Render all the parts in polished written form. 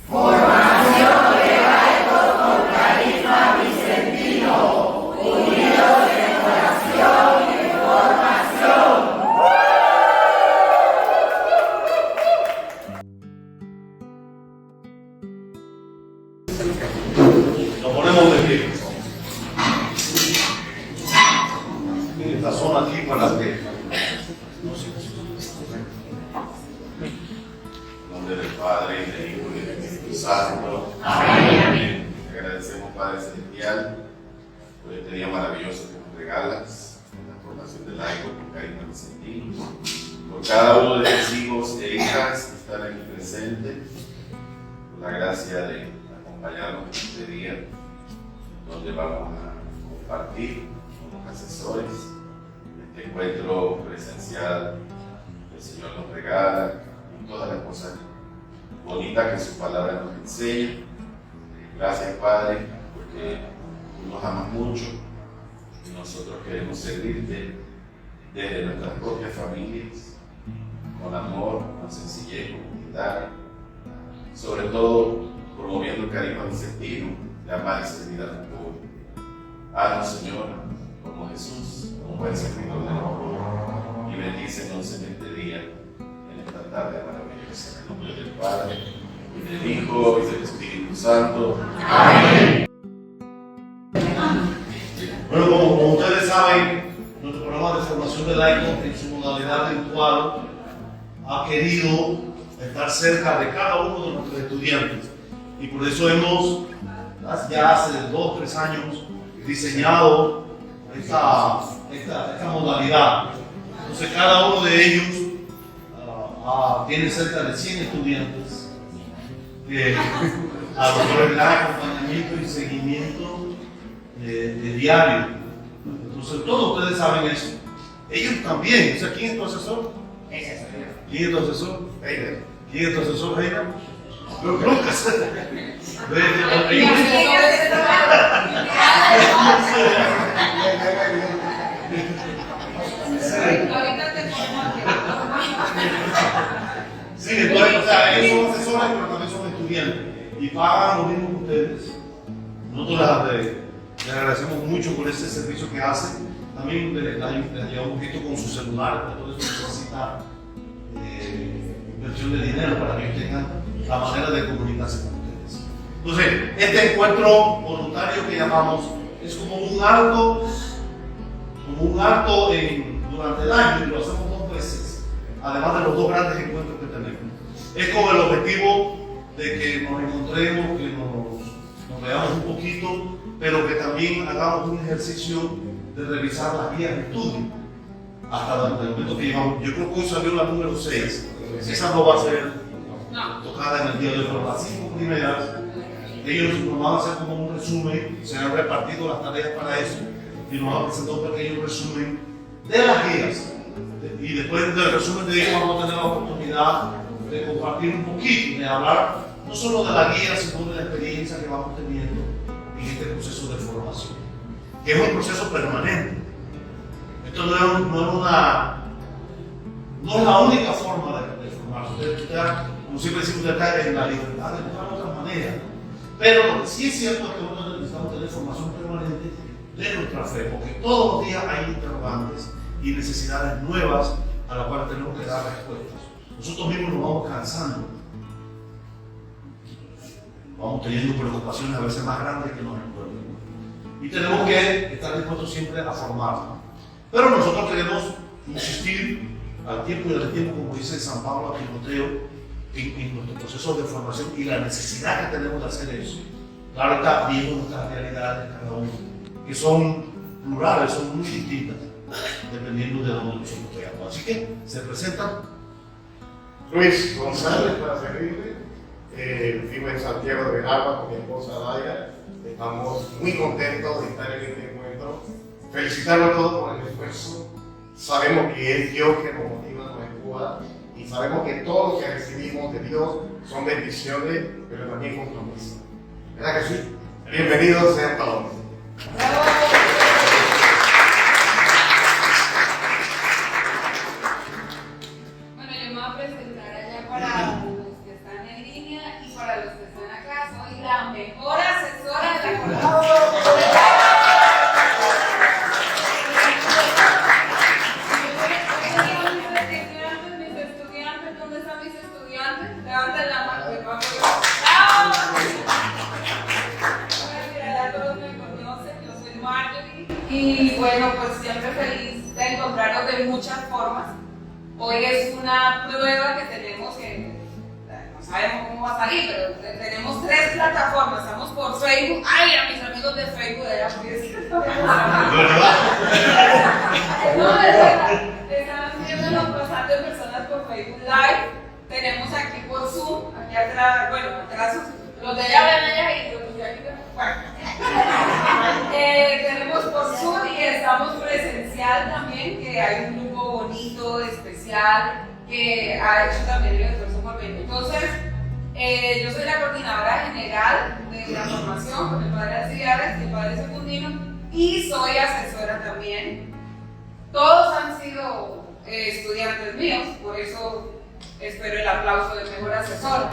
Formación de laicos con carisma vicentino, unidos en oración y formación. Nos ponemos de pie. En esta zona aquí para que en nombre del Padre, y del Hijo y del Espíritu Santo. Amén. Te agradecemos, Padre Celestial, por este día maravilloso que nos regalas, en la formación del laico con carisma vicentino, por cada uno de tus hijos e hijas que están aquí presentes, por la gracia de acompañarnos en este día, donde vamos a compartir con los asesores este encuentro presencial que el Señor nos regala y todas las cosas bonitas que su palabra nos enseña. Gracias, Padre, porque tú nos amas mucho y nosotros queremos servirte desde nuestras propias familias, con amor, con sencillez, con humildad, sobre todo promoviendo el carisma vicentino de amar y servir a tu pueblo. Haznos, Señor, como Jesús, un buen servidor de la pueblo, y bendícenos en este día, en esta tarde maravillosa, en el nombre del Padre, y del Hijo, y del Espíritu Santo. Amén. Bueno, como ustedes saben, nuestro programa de formación de laicos en su modalidad virtual ha querido estar cerca de cada uno de nuestros estudiantes. Y por eso hemos, ya hace 2 o 3 años, diseñado esta modalidad. Entonces, cada uno de ellos tiene cerca de 100 estudiantes a los cuales dan acompañamiento y seguimiento de diario. Entonces, todos ustedes saben eso. Ellos también. O sea, ¿quién es tu asesor? ¿Quién es tu asesor? ¿Quién es tu asesor, Reina? Lucas. Sí, entonces, o sea, ellos son asesores, pero también son estudiantes y pagan lo mismo que ustedes. Nosotros les agradecemos mucho por ese servicio que hacen. También les ayudamos un poquito con su celular, porque todo eso necesita inversión de dinero para que ellos tengan la manera de comunicarse con ustedes. Entonces, este encuentro voluntario que llamamos es como un acto durante el año, y lo hacemos 2 veces, además de los 2 grandes encuentros que tenemos. Es con el objetivo de que nos encontremos, que nos veamos un poquito, pero que también hagamos un ejercicio de revisar las guías de estudio hasta el momento que llegamos. Yo creo que hoy salió la número 6. Esa no va a ser tocada en el día de hoy, pero las 5 primeras, ellos nos van a hacer como un resumen, se han repartido las tareas para eso, y nos van a presentar un pequeño resumen de las guías. Y después del resumen de ellos vamos a tener la oportunidad de compartir un poquito, de hablar no solo de la guía, sino de la experiencia que vamos teniendo en este proceso de formación, que es un proceso permanente. Esto no es la única forma de formarse. Usted, como siempre decimos, usted está en la libertad de buscar otras maneras. Pero lo que sí es cierto es que nosotros necesitamos tener formación permanente de nuestra fe, porque todos los días hay interrogantes y necesidades nuevas a las cuales tenemos que dar respuestas. Nosotros mismos nos vamos cansando, vamos teniendo preocupaciones a veces más grandes que nos encuentran. Y tenemos que estar dispuestos siempre a formarnos. Pero nosotros queremos insistir al tiempo y al tiempo, como dice San Pablo a Timoteo, en nuestro proceso de formación y la necesidad que tenemos de hacer eso. Claro está, viendo nuestras realidades cada uno, que son plurales, son muy distintas, dependiendo de dónde nosotros veamos. Así que se presentan. Luis González, para servirle, vivo en Santiago de Bejalva con mi esposa Daya. Estamos muy contentos de estar en este encuentro. Felicitarlo a todos por el esfuerzo. Sabemos que es Dios que nos motiva, nos empuja, y sabemos que todo lo que recibimos de Dios son bendiciones, pero también compromisos. ¿Verdad que sí? Bienvenidos sean todos. Bueno, yo me voy a presentar allá para los que están en línea y para los que están mejor asesora de la comunidad. Mis estudiantes, ¿dónde están mis estudiantes? Levanten la mano, que vamos a todos me conocen, yo soy Marjorie. Y bueno, pues siempre feliz de encontraros de muchas formas. Hoy es una prueba que tenemos que no sabemos cómo va a salir, pero tenemos 3 plataformas. Estamos por Facebook. Ay, a mis amigos de Facebook de la no, es verdad. Están viéndonos bastante personas por Facebook Live. Tenemos aquí por Zoom, aquí atrás, bueno, atrás los de allá ven allá y los de aquí ven. Bueno. Tenemos por Zoom y estamos presencial también, que hay un grupo bonito, especial, que ha hecho también el esfuerzo por venir. Entonces, yo soy la coordinadora general de la formación con el padre Alcibiades y el padre Secundino, y soy asesora también. Todos han sido estudiantes míos, por eso espero el aplauso del mejor asesor.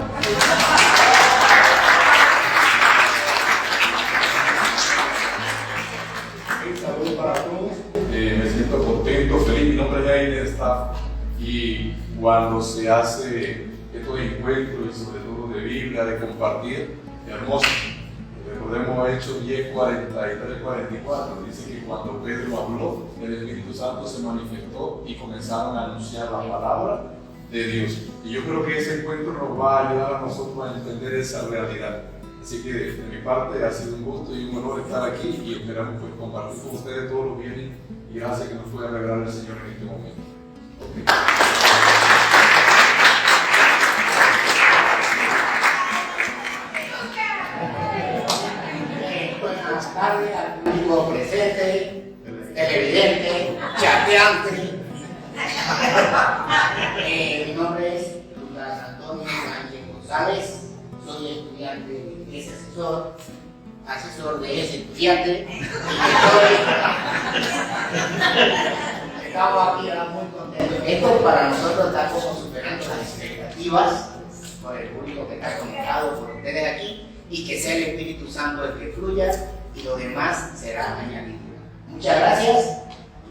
Saludos para todos. Me siento contento, feliz. Mi nombre es Jaime Staff, y cuando se hace estos encuentros y sobre todo de Biblia, de compartir, hermoso. Recordemos Hechos 10:43-44, dice que cuando Pedro habló, el Espíritu Santo se manifestó y comenzaron a anunciar la palabra de Dios. Y yo creo que ese encuentro nos va a ayudar a nosotros a entender esa realidad. Así que de mi parte ha sido un gusto y un honor estar aquí, y esperamos pues compartir con ustedes todos los bienes y gracias que nos pueda regalar el Señor en este momento. Okay. Buenas tardes al público presente, televidente, chateante. Mi nombre es Lucas Antonio Sánchez González, soy estudiante de ese asesor de ese estudiante. Estamos aquí muy contentos. Esto para nosotros está como superando las expectativas por el público que está conectado, por ustedes aquí, y que sea el Espíritu Santo el que fluya y lo demás será añadido. Muchas gracias.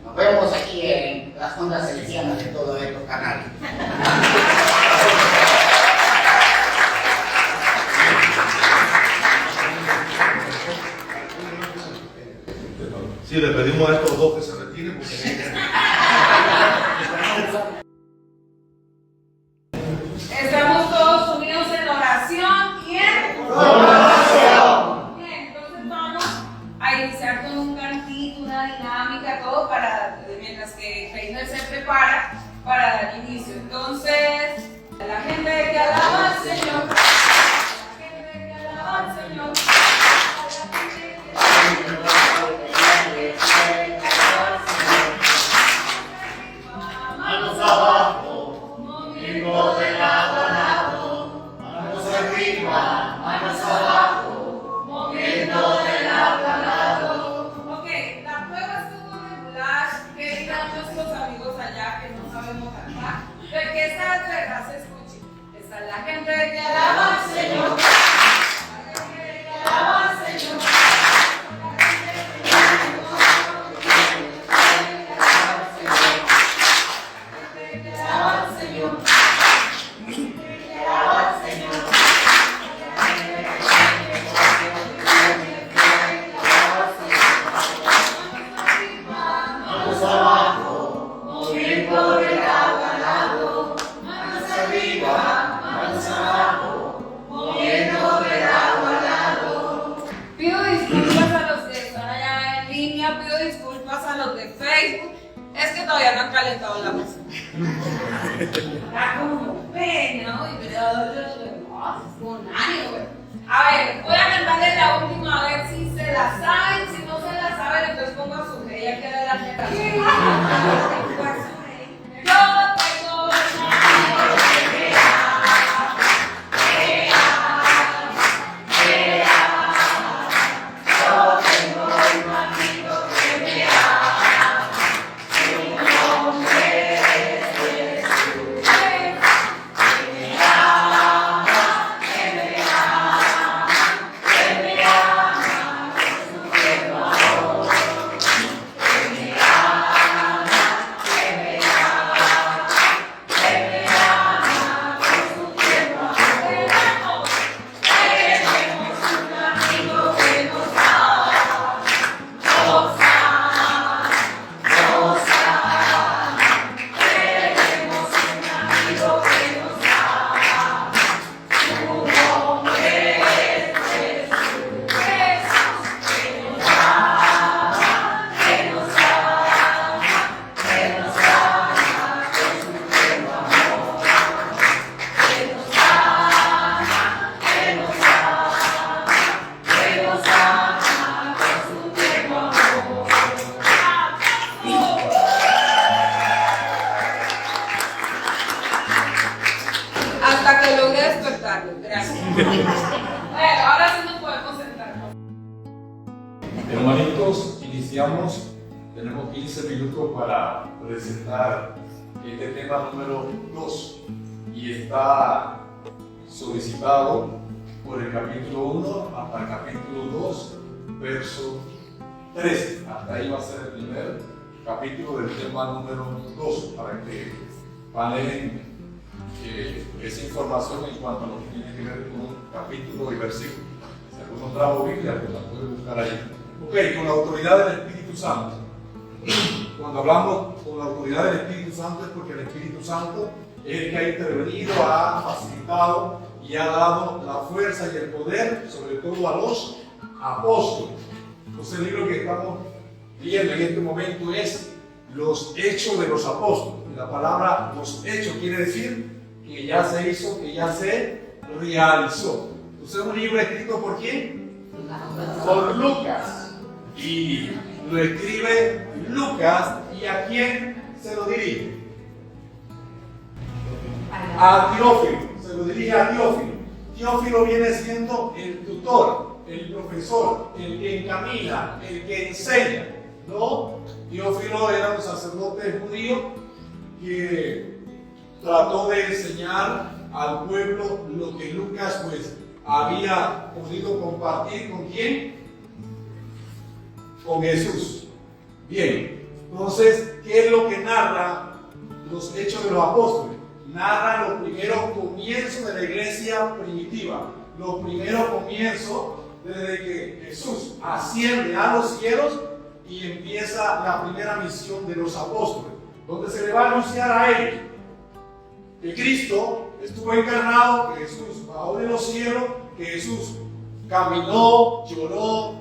Nos vemos aquí en las ondas celestiales de todos estos canales. Sí, le pedimos a estos dos que se retiren porque Estamos todos unidos en oración y en formación. Bien, entonces vamos a iniciar con un cantito, una dinámica, todo mientras que Reiner se prepara para dar inicio. Entonces, la gente que alaba al Señor, la gente que alaba al Señor, manos abajo, moviendo de lado a lado, manos arriba, manos abajo, moviendo de lado a lado. Ok, la prueba estuvo regular. ¿Qué dirán nuestros amigos allá que no sabemos cantar? De que esta de verdad se escuche. Esta es la gente que alaba al Señor. La gente que alaba al Señor. Pido disculpas a los que están allá en línea, pido disculpas a los de Facebook. Es que todavía no han calentado la mesa. Está como pena, ¿no? Y con ánimo. A ver, voy a cantarles la última a ver si se la saben. Si no se la saben, entonces pongo a su rey aquí adelante. Yo tengo un amigo que me ama, que ama, que ama. Yo tengo un amigo que me ama, su nombre es Jesús. Que me ama, que me ama, que Hasta que logre despertarlo. Gracias. Bueno, ahora sí nos podemos sentar. Hermanitos, iniciamos. Tenemos 15 minutos para presentar este tema número 2 y está solicitado por el capítulo 1 hasta el capítulo 2, verso 13. Hasta ahí va a ser el primer capítulo del tema número 2 para que paneen esa información en cuanto a lo que tiene que ver con capítulo y versículo. Si alguno trajo Biblia, pues la puede buscar ahí. Ok, con la autoridad del Espíritu Santo. Cuando hablamos con la autoridad del Espíritu Santo es porque el Espíritu Santo es el que ha intervenido, ha facilitado y ha dado la fuerza y el poder, sobre todo a los apóstoles. Entonces el libro que estamos viendo en este momento es Los Hechos de los Apóstoles. Y la palabra los hechos quiere decir que ya se hizo, que ya se realizó. Entonces es un libro escrito ¿por quién? Por Lucas. Y lo escribe Lucas, ¿y a quién se lo dirige? A Teófilo, se lo dirige a Teófilo. Teófilo viene siendo el tutor, el profesor, el que encamina, el que enseña, ¿no? Teófilo era un sacerdote judío que trató de enseñar al pueblo lo que Lucas pues había podido compartir ¿con quién? Con Jesús. Bien, entonces, ¿qué es lo que narra los Hechos de los Apóstoles? Narra los primeros comienzos de la iglesia primitiva, los primeros comienzos desde que Jesús asciende a los cielos y empieza la primera misión de los apóstoles, donde se le va a anunciar a ellos que Cristo estuvo encarnado, que Jesús bajó de los cielos, que Jesús caminó, lloró,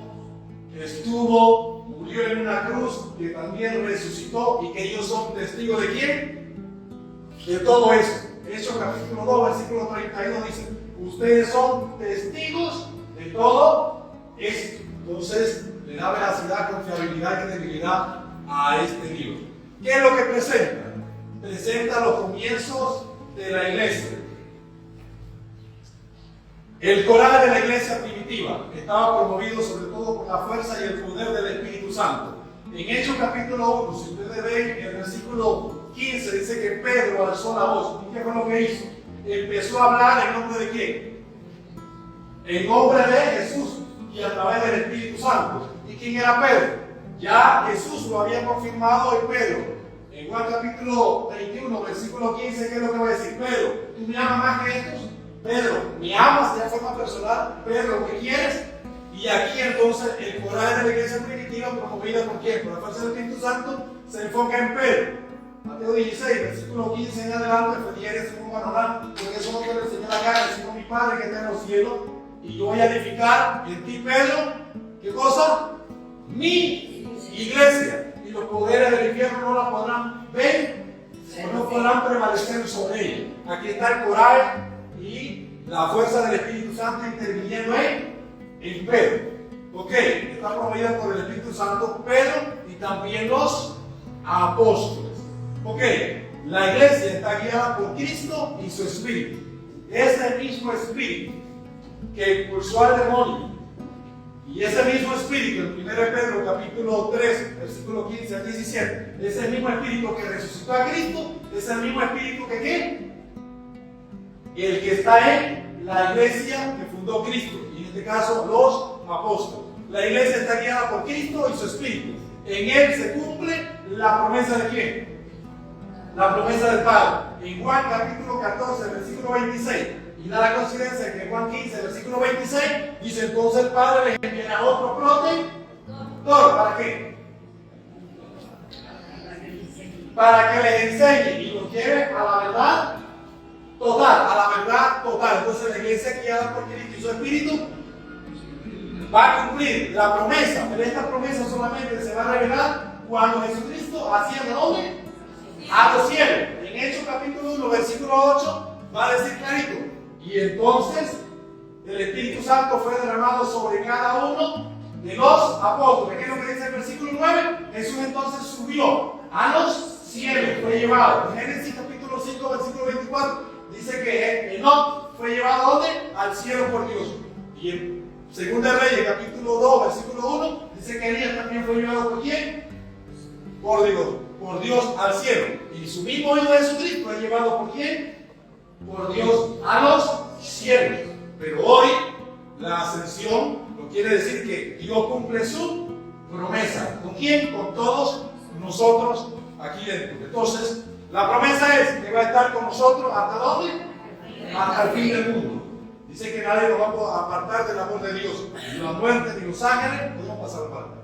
estuvo, murió en una cruz, que también resucitó y que ellos son testigos de quién? De todo eso. Hechos capítulo 2, versículo 32 dice, ustedes son testigos de todo esto. Entonces le da veracidad, confiabilidad y credibilidad a este libro. ¿Qué es lo que presenta? Presenta los comienzos de la iglesia. El coral de la iglesia primitiva estaba promovido sobre todo por la fuerza y el poder del Espíritu Santo. En Hechos capítulo 1, si ustedes ven el versículo 15, dice que Pedro alzó la voz. ¿Y qué fue lo que hizo? Empezó a hablar en nombre de quién? En nombre de Jesús y a través del Espíritu Santo. ¿Y quién era Pedro? Ya Jesús lo había confirmado en Pedro. En Juan capítulo 21, versículo 15, ¿qué es lo que va a decir? Pedro, ¿tú me amas más que estos? Pedro, ¿me amas de forma personal? Pedro, ¿qué quieres? Y aquí entonces el coral de la iglesia primitiva, promovida por quién? Por la fuerza del Espíritu Santo, se enfoca en Pedro. Mateo 16, versículo 15 en adelante, Feliere, Simón Barrabás, porque eso no te lo enseñó la carne, sino mi Padre que está en los cielos, y yo voy a edificar en ti, Pedro, ¿qué cosa? Mi iglesia, y los poderes del infierno no la podrán ver, no podrán prevalecer sobre ella. Aquí está el coral y la fuerza del Espíritu Santo interviniendo en Pedro. Ok, está promovida por el Espíritu Santo Pedro y también los apóstoles. Ok, la iglesia está guiada por Cristo y su Espíritu. Ese mismo Espíritu que impulsó al demonio y ese mismo Espíritu, en 1 Pedro capítulo 3, versículo 15 al 17, ese mismo Espíritu que resucitó a Cristo, es el mismo Espíritu que ¿qué? El que está en la iglesia que fundó Cristo, y en este caso los apóstoles. La iglesia está guiada por Cristo y su Espíritu. En él se cumple la promesa de ¿quién? La promesa del Padre. En Juan capítulo 14, versículo 26, y da la coincidencia que en Juan 15, versículo 26, dice entonces el Padre les enviará otro protector. ¿Para qué? Para que les enseñe y los lleve a la verdad total, a la verdad total. Entonces la iglesia guiada por Cristo y su Espíritu va a cumplir la promesa, pero esta promesa solamente se va a revelar cuando Jesucristo ascienda ¿a dónde? A los cielos. En Hechos capítulo 1, versículo 8 va a decir clarito, y entonces el Espíritu Santo fue derramado sobre cada uno de los apóstoles. ¿Qué es lo que dice el versículo 9? Jesús entonces subió a los cielos, fue llevado. En Génesis capítulo 5, versículo 24 dice que Enoc fue llevado ¿a dónde? Al cielo por Dios. Y en 2 Reyes, capítulo 2, versículo 1, dice que Elías también fue llevado ¿por quién? Por Dios al cielo. Y su mismo Hijo Jesucristo es llevado ¿por quién? Por Dios a los cielos. Pero hoy la ascensión no quiere decir que Dios cumple su promesa. ¿Con quién? Con todos nosotros aquí dentro. Entonces, la promesa es que va a estar con nosotros ¿hasta dónde? Hasta el fin del mundo. Dice que nadie nos va a apartar del amor de Dios. Ni la muerte ni los ángeles nos van a pasar falta.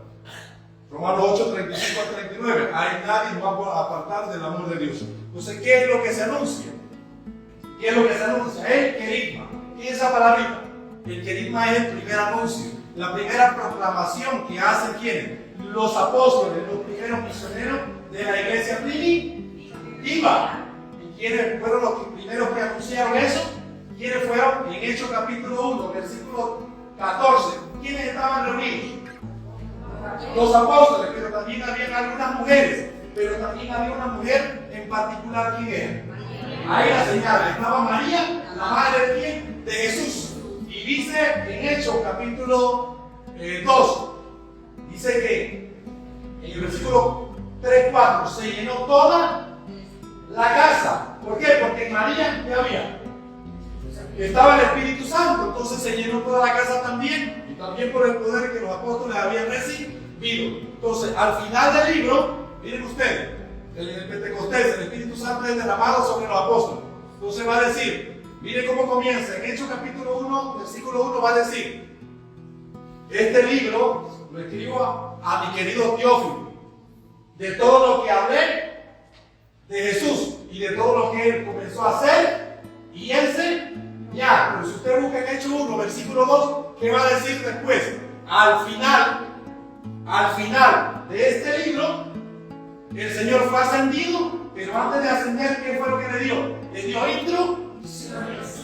Romanos 8, 35 al 39. Ahí nadie nos va a apartar del amor de Dios. Entonces, ¿qué es lo que se anuncia? ¿Qué es lo que se anuncia? El querigma. ¿Qué es esa palabrita? El querigma es el primer anuncio. La primera proclamación que hacen ¿quiénes? Los apóstoles, los primeros misioneros de la iglesia primitiva. ¿Y quiénes fueron los primeros que anunciaron eso? ¿Quiénes fueron? En Hechos capítulo 1, versículo 14. ¿Quiénes estaban reunidos? Los apóstoles, pero también había algunas mujeres. Pero también había una mujer en particular, ¿quién era? Ahí la señala. Estaba María, la madre de quién? De Jesús. Y dice en Hechos capítulo 2, dice que en el versículo 3-4 se llenó toda la casa. ¿Por qué? Porque en María ya había. Estaba el Espíritu Santo, entonces se llenó toda la casa también, y también por el poder que los apóstoles habían recibido. Entonces, al final del libro, miren ustedes, el Pentecostés, el Espíritu Santo es derramado sobre los apóstoles. Entonces va a decir, miren cómo comienza, en Hechos capítulo 1, versículo 1 va a decir, este libro lo escribo a mi querido Teófilo, de todo lo que hablé de Jesús y de todo lo que él comenzó a hacer y enseñar. Pero si usted busca en Hechos 1, versículo 2, ¿qué va a decir después? Al final de este libro, el Señor fue ascendido, pero antes de ascender, ¿qué fue lo que le dio? Le dio instrucciones.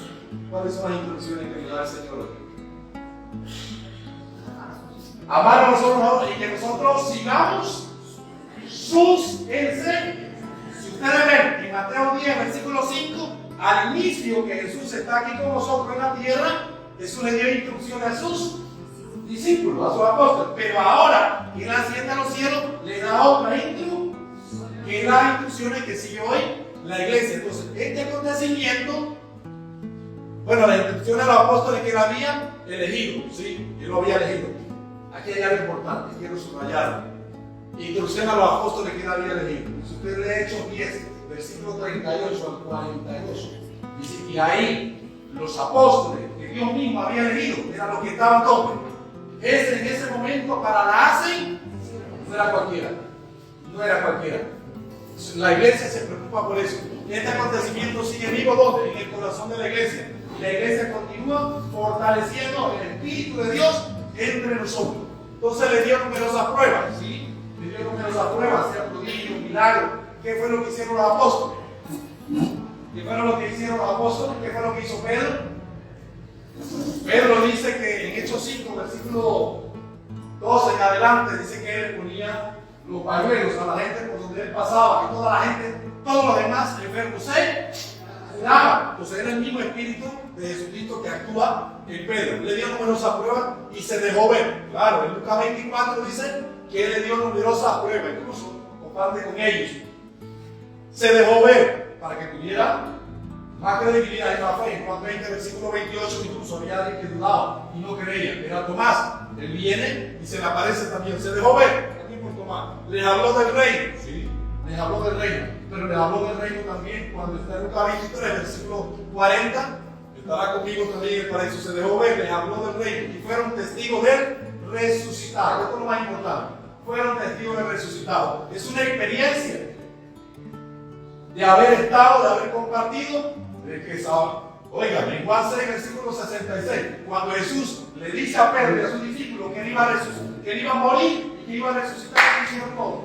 ¿Cuáles son las instrucciones que le da el Señor? Amar a nosotros y que nosotros sigamos sus enseñanzas. Si ustedes ven en Mateo 10, versículo 5, al inicio que Jesús está aquí con nosotros en la tierra, Jesús le dio instrucciones a sus discípulos, a sus apóstoles. Pero ahora que Él asciende a los cielos, le da otra instrucción, que es las instrucciones que sigue hoy la iglesia. Entonces, este acontecimiento, bueno, las instrucciones a los apóstoles que Él había elegido, ¿sí? Él lo había elegido. Aquí hay algo importante, quiero subrayar. Instrucción a los apóstoles que Él había elegido. Si usted lee Hechos 10, versículo 38 al 42, dice que ahí los apóstoles que Dios mismo había elegido eran los que estaban tope. En ese momento para la hacen no era cualquiera. No era cualquiera. La iglesia se preocupa por eso. Este acontecimiento sigue vivo ¿dónde? En el corazón de la iglesia. Y la iglesia continúa fortaleciendo el Espíritu de Dios entre nosotros. Entonces le dio numerosas pruebas, ¿sí? Le dio numerosas pruebas, sea prodigios, milagros. ¿Qué fue lo que hicieron los apóstoles? ¿Qué fue lo que hicieron los apóstoles? ¿Qué fue lo que hizo Pedro? Pedro dice que en Hechos 5, versículo 12 en adelante, dice que él ponía los pañuelos a la gente por donde él pasaba, que toda la gente, todos los demás enfermos se curaban. Entonces era el mismo espíritu de Jesucristo que actúa en Pedro. Le dio numerosas pruebas y se dejó ver. Claro, en Lucas 24 dice que él le dio numerosas pruebas, incluso comparte con ellos. Se dejó ver para que tuviera más credibilidad en la fe. En Juan 20, versículo 28, incluso había alguien que dudaba y no creía. Era Tomás. Él viene y se le aparece también. Se dejó ver también por Tomás. Les habló del reino. Sí, les habló del reino. Pero les habló del reino también cuando está en Lucas 23, versículo 40. Estará conmigo también en el paraíso. Se dejó ver, les habló del reino. Y fueron testigos del resucitado. Esto es lo más importante. Fueron testigos del resucitado. Es una experiencia de haber estado, de haber compartido, de que esa, oigan, en Juan 6, versículo 66, cuando Jesús le dice a Pedro y a sus discípulos que él iba a morir y que iba a resucitar, ¿qué hicieron todos?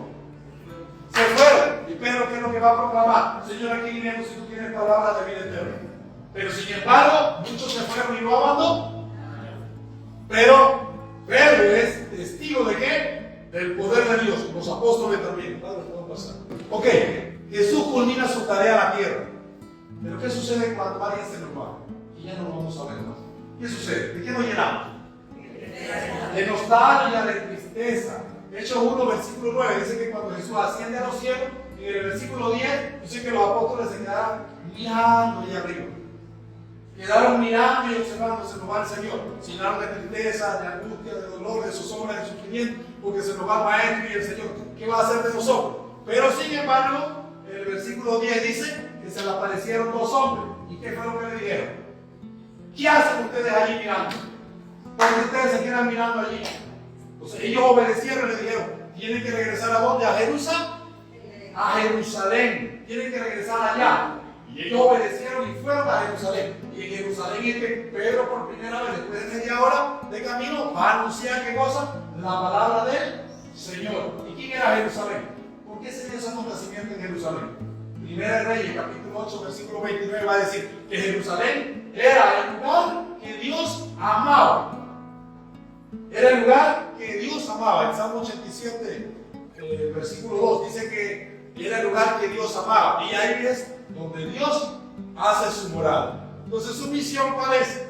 Se fueron. Y Pedro, ¿qué es lo que va a proclamar? Señor, aquí viendo si tú tienes palabras de vida eterna. Pero sin embargo, muchos se fueron y lo abandonaron. Pero Pedro es testigo de qué? Del poder de Dios. Los apóstoles también. Padre, ¿qué va a pasar? Ok. Jesús culmina su tarea en la tierra. Pero ¿qué sucede cuando alguien se nos va? Y ya no lo vamos a ver más. ¿Qué sucede? ¿De qué nos llenamos? De nostalgia, de tristeza. Hechos 1, versículo 9, dice que cuando Jesús asciende a los cielos, en el versículo 10, dice que los apóstoles se quedaron mirando allá arriba. Quedaron mirando y observando, se nos va el Señor. Se llenaron de tristeza, de angustia, de dolor, de zozobra, de sufrimiento, porque se nos va el Maestro y el Señor. ¿Qué va a hacer de nosotros? Pero sin embargo, el versículo 10 dice que se le aparecieron dos hombres. ¿Y qué fue lo que le dijeron? ¿Qué hacen ustedes allí mirando? Porque ustedes se quedan mirando allí. Entonces ellos obedecieron y le dijeron, tienen que regresar ¿a dónde? ¿A Jerusalén? A Jerusalén. Tienen que regresar allá. Y ellos obedecieron y fueron a Jerusalén. Y en Jerusalén es que Pedro por primera vez, después de media hora de camino, va a anunciar ¿qué cosa? La palabra del Señor. ¿Y quién era Jerusalén? ¿Por qué se dio ese acontecimiento en Jerusalén? Primera de Reyes, capítulo 8, versículo 29, va a decir que Jerusalén era el lugar que Dios amaba. Era el lugar que Dios amaba. El Salmo 87, versículo 2, dice que era el lugar que Dios amaba. Y ahí es donde Dios hace su morada. Entonces, ¿su misión cuál es?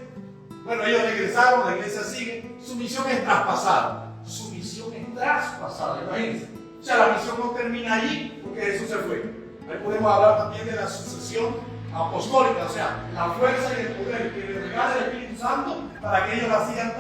Bueno, ellos regresaron, la iglesia sigue. Su misión es traspasada. Su misión es traspasada, imagínense. O sea, la misión no termina allí porque Jesús se fue. Ahí podemos hablar también de la sucesión apostólica, o sea, la fuerza y el poder que le regala el Espíritu Santo para que ellos la sigan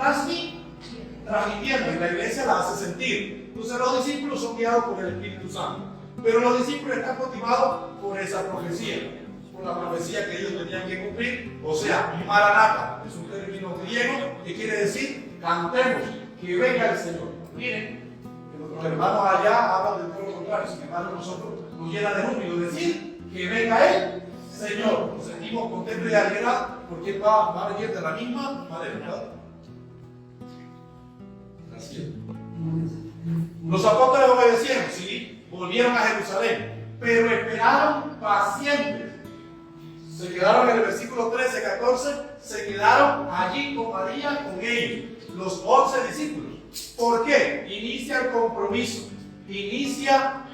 transmitiendo y la iglesia la hace sentir. Entonces los discípulos son guiados por el Espíritu Santo, pero los discípulos están motivados por esa profecía, por la profecía que ellos tenían que cumplir, o sea, Maranatha, es un término griego que quiere decir cantemos, que venga el Señor. Miren, que nuestros hermanos allá hablan de todo lo contrario, sin embargo nosotros nos llena de júbilo decir que venga el Señor. Nos sentimos contentos y alegres porque va a venir de la misma manera, ¿verdad? Así es. Los apóstoles obedecieron, sí, volvieron a Jerusalén, pero esperaron pacientes. Se quedaron en el versículo 13, 14, se quedaron allí con María, con ellos, los 11 discípulos. ¿Por qué? Inicia el compromiso. Inicia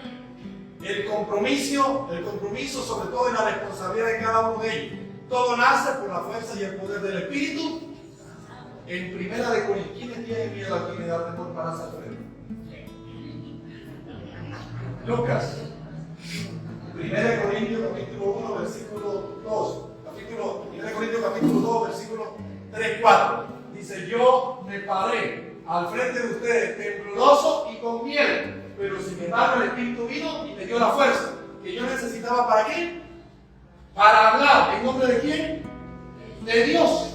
el compromiso sobre todo en la responsabilidad de cada uno de ellos. Todo nace por la fuerza y el poder del Espíritu. En Primera de Corintios, ¿quiénes tienen miedo aquí de dar temor para Alfredo? Lucas. Primera de Corintios capítulo 1, versículo 2. Primera de Corintios capítulo 2, versículo 3, 4. Dice, yo me paré al frente de ustedes tembloroso y con miedo. Pero sin embargo el Espíritu vino y me dio la fuerza que yo necesitaba. ¿Para qué? Para hablar. ¿En nombre de quién? De Dios.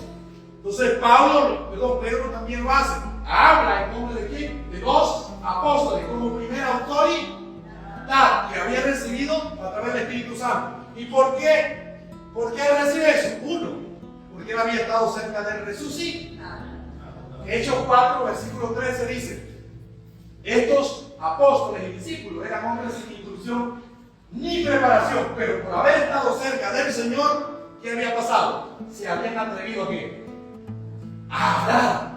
Entonces Pedro también lo hace. Habla en nombre de quién? De dos apóstoles como primera autoridad que había recibido a través del Espíritu Santo. ¿Y por qué? ¿Por qué recibe eso? Uno, porque él había estado cerca del resucitado. Hechos 4, versículo 13 dice, estos apóstoles y discípulos eran hombres sin instrucción ni preparación, pero por haber estado cerca del Señor, ¿qué había pasado? Se habían atrevido a qué? A hablar.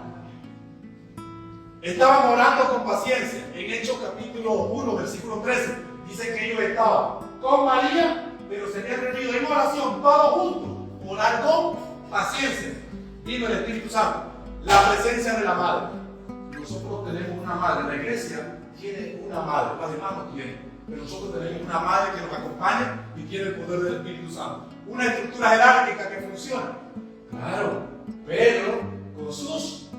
Estaban orando con paciencia. En Hechos capítulo 1, versículo 13, dice que ellos estaban con María, pero se habían reunido en oración, todos juntos, orar con paciencia. Vino el Espíritu Santo, la presencia de la Madre. Nosotros tenemos una madre, la iglesia tiene una madre, las demás no tienen, pero nosotros tenemos una madre que nos acompaña y tiene el poder del Espíritu Santo. Una estructura jerárquica que funciona. Claro, Pedro con sus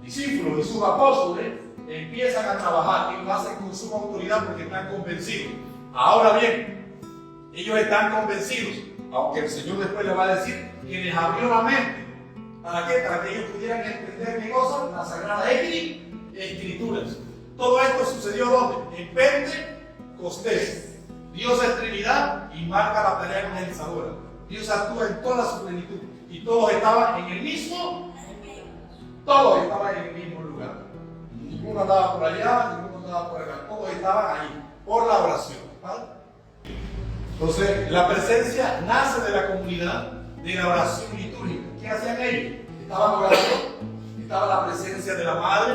discípulos y sus apóstoles empiezan a trabajar y lo hacen con suma autoridad porque están convencidos. Ahora bien, ellos están convencidos, aunque el Señor después les va a decir que les abrió la mente. ¿Para qué? Para que ellos pudieran entender qué cosa, la Sagrada Escrituras. Todo esto sucedió ¿dónde? En Pentecostés. Dios es Trinidad y marca la tarea evangelizadora. Dios actúa en toda su plenitud y todos estaban en el mismo lugar. Ninguno andaba por allá, ninguno andaba por acá, todos estaban ahí por la oración. ¿Vale? Entonces, la presencia nace de la comunidad de la oración litúrgica. ¿Qué hacían ellos? Estaban orando, estaba la presencia de la Madre,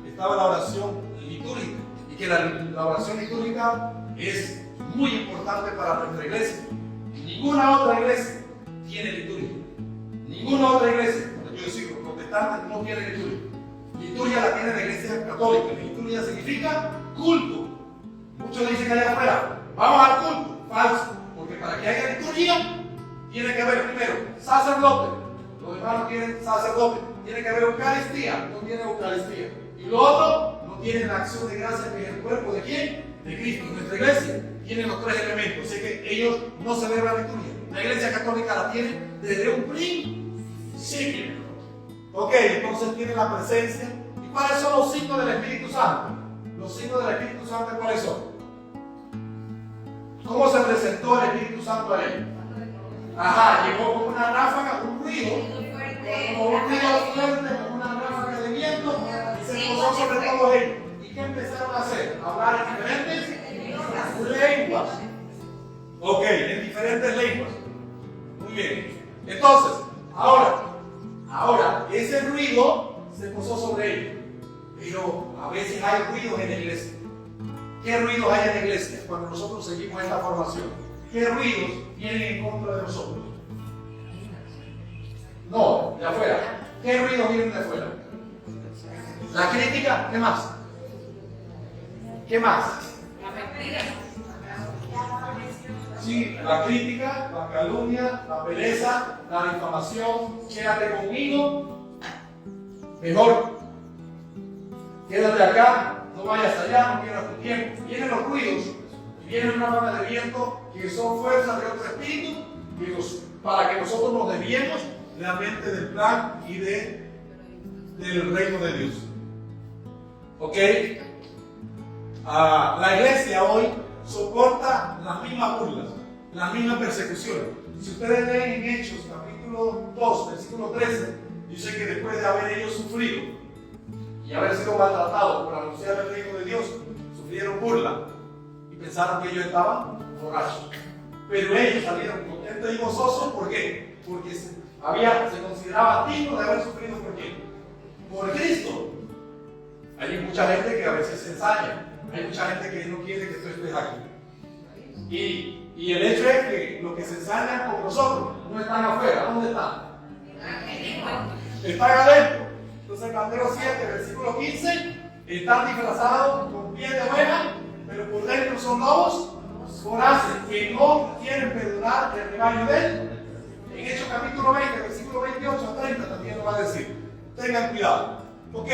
estaba la oración litúrgica. Y que la oración litúrgica es muy importante para nuestra iglesia. Ninguna otra iglesia tiene liturgia. Ninguna otra iglesia, yo decir, los protestantes no tienen liturgia. Liturgia la tiene la iglesia católica. Liturgia significa culto. Muchos dicen allá afuera, vamos al culto. Falso, porque para que haya liturgia tiene que haber primero sacerdote. Los demás no tienen sacerdote. Tiene que haber Eucaristía, no tiene Eucaristía. Y lo otro, no tienen la acción de gracia que es el cuerpo de ¿quién? De Cristo. Nuestra iglesia tiene los tres elementos, así que ellos no celebran liturgia. La iglesia católica la tiene desde un principio. Ok, entonces tiene la presencia. ¿Y cuáles son los signos del Espíritu Santo? Los signos del Espíritu Santo, ¿cuáles son? ¿Cómo se presentó el Espíritu Santo a él? Ajá, llegó con una ráfaga, un ruido, como un ruido fuerte, como una ráfaga de viento, y se posó sobre todos ellos. ¿Y qué empezaron a hacer? A hablar en diferentes lenguas. Ok, en diferentes lenguas. Muy bien. Entonces, ahora, ese ruido se posó sobre ellos. Pero a veces hay ruidos en la iglesia. ¿Qué ruidos hay en la iglesia cuando nosotros seguimos esta formación? ¿Qué ruidos vienen en contra de nosotros? No, de afuera. ¿Qué ruidos vienen de afuera? La crítica, ¿qué más? ¿Qué más? Sí, la crítica, la calumnia, la pereza, la difamación. Quédate conmigo. Mejor, quédate acá, no vayas allá, no pierdas tu tiempo. Vienen los ruidos y vienen una ráfaga de viento que son fuerzas de otro espíritu para que nosotros nos desviemos realmente del plan y del reino de Dios. ¿Ok? La iglesia hoy soporta las mismas burlas, las mismas persecuciones. Si ustedes leen en Hechos, capítulo 2, versículo 13, dice que después de haber ellos sufrido y haber sido maltratados por anunciar el reino de Dios, sufrieron burla y pensaron que ellos estaban borrachos. Pero ellos salieron contentos y gozosos. ¿Por qué? Porque se consideraba digno de haber sufrido por quién? Por Cristo. Hay mucha gente que a veces se ensaña. Hay mucha gente que no quiere que tú estés aquí. Y el hecho es que los que se ensañan con nosotros no están afuera. ¿Dónde están? Están adentro. Entonces, Mateo 7, versículo 15, están disfrazados con piel de oveja, pero por dentro son lobos voraces que no quieren perdonar el rebaño de él. En Hechos capítulo 20, versículo 28 a 30 también nos va a decir. Tengan cuidado. ¿Ok?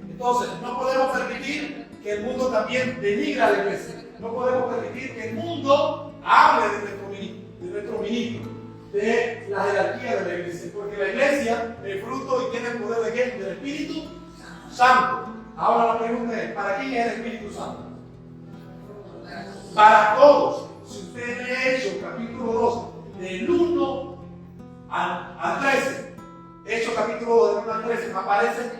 Entonces, no podemos permitir que el mundo también denigre a la iglesia. No podemos permitir que el mundo hable de nuestro ministro, de la jerarquía de la iglesia. Porque la iglesia es fruto y tiene el poder de ¿quién? Del Espíritu Santo. Ahora la pregunta es, ¿para quién es el Espíritu Santo? Para todos. Si usted lee Hechos capítulo 2, del 1 al 13, Hechos capítulo 2, del 1 al 13, aparece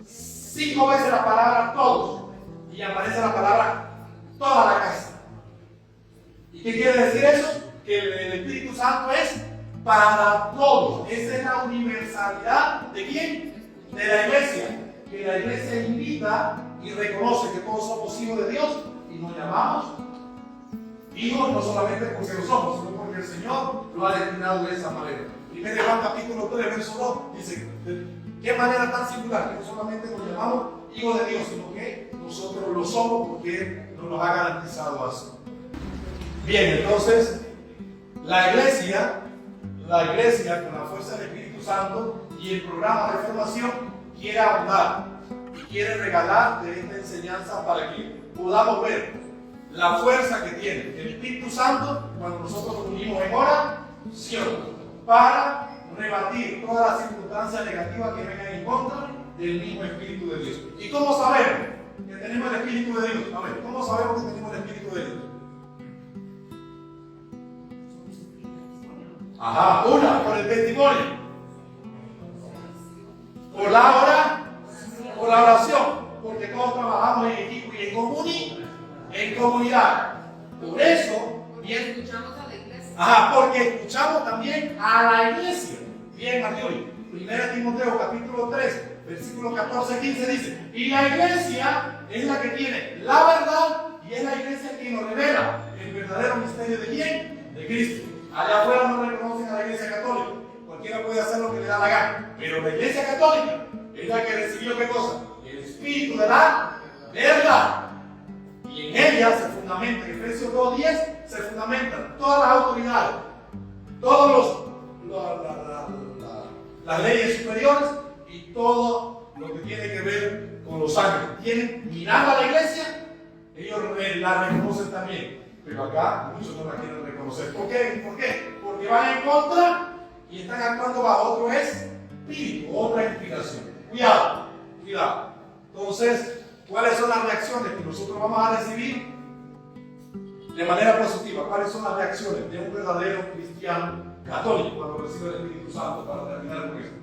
5 veces la palabra todos y aparece la palabra toda la casa. ¿Y qué quiere decir eso? Que el Espíritu Santo es para todos. Esa es la universalidad ¿de quién? De la iglesia. Que la iglesia invita y reconoce que todos somos hijos de Dios y nos llamamos hijos no solamente porque lo somos, sino porque el Señor lo ha destinado de esa manera. 1 Juan capítulo 3, verso 2 dice, ¿de qué manera tan singular? Que no solamente nos llamamos hijos de Dios, sino que nosotros lo somos porque Él nos ha garantizado así. Bien, entonces, la iglesia con la fuerza del Espíritu Santo y el programa de formación quiere abundar y quiere regalar de esta enseñanza para que podamos ver la fuerza que tiene el Espíritu Santo cuando nosotros nos unimos en oración para rebatir todas las circunstancias negativas que vengan en contra del mismo Espíritu de Dios. ¿Y cómo sabemos que tenemos el Espíritu de Dios? A ver, ¿cómo sabemos que tenemos el Espíritu de Dios? Ajá, por el testimonio, por la oración, porque todos trabajamos en equipo y en comunidad. Por eso, bien, escuchamos a la iglesia. ajá, porque escuchamos también a la iglesia. Bien, Marjorie, 1 Timoteo capítulo 3, versículo 14-15 dice, y la iglesia es la que tiene la verdad y es la iglesia que nos revela el verdadero misterio de quién? De Cristo. Allá afuera no reconocen a la iglesia católica, Pero la Iglesia Católica es la que recibió ¿qué cosa? El Espíritu de la verdad. Y en ella se fundamenta, en Efesios 2:10, se fundamentan todas las autoridades, todos las leyes superiores y todo lo que tiene que ver con los ángeles. Tienen, mirando a la iglesia, ellos la reconocen también. Pero acá muchos no la quieren reconocer. ¿Por qué? ¿Por qué? Porque van en contra y están actuando bajo otro espíritu, otra inspiración. Cuidado, cuidado. Entonces, ¿cuáles son las reacciones que nosotros vamos a recibir de manera positiva? ¿Cuáles son las reacciones de un verdadero cristiano católico cuando recibe el Espíritu Santo? Para terminar con esto,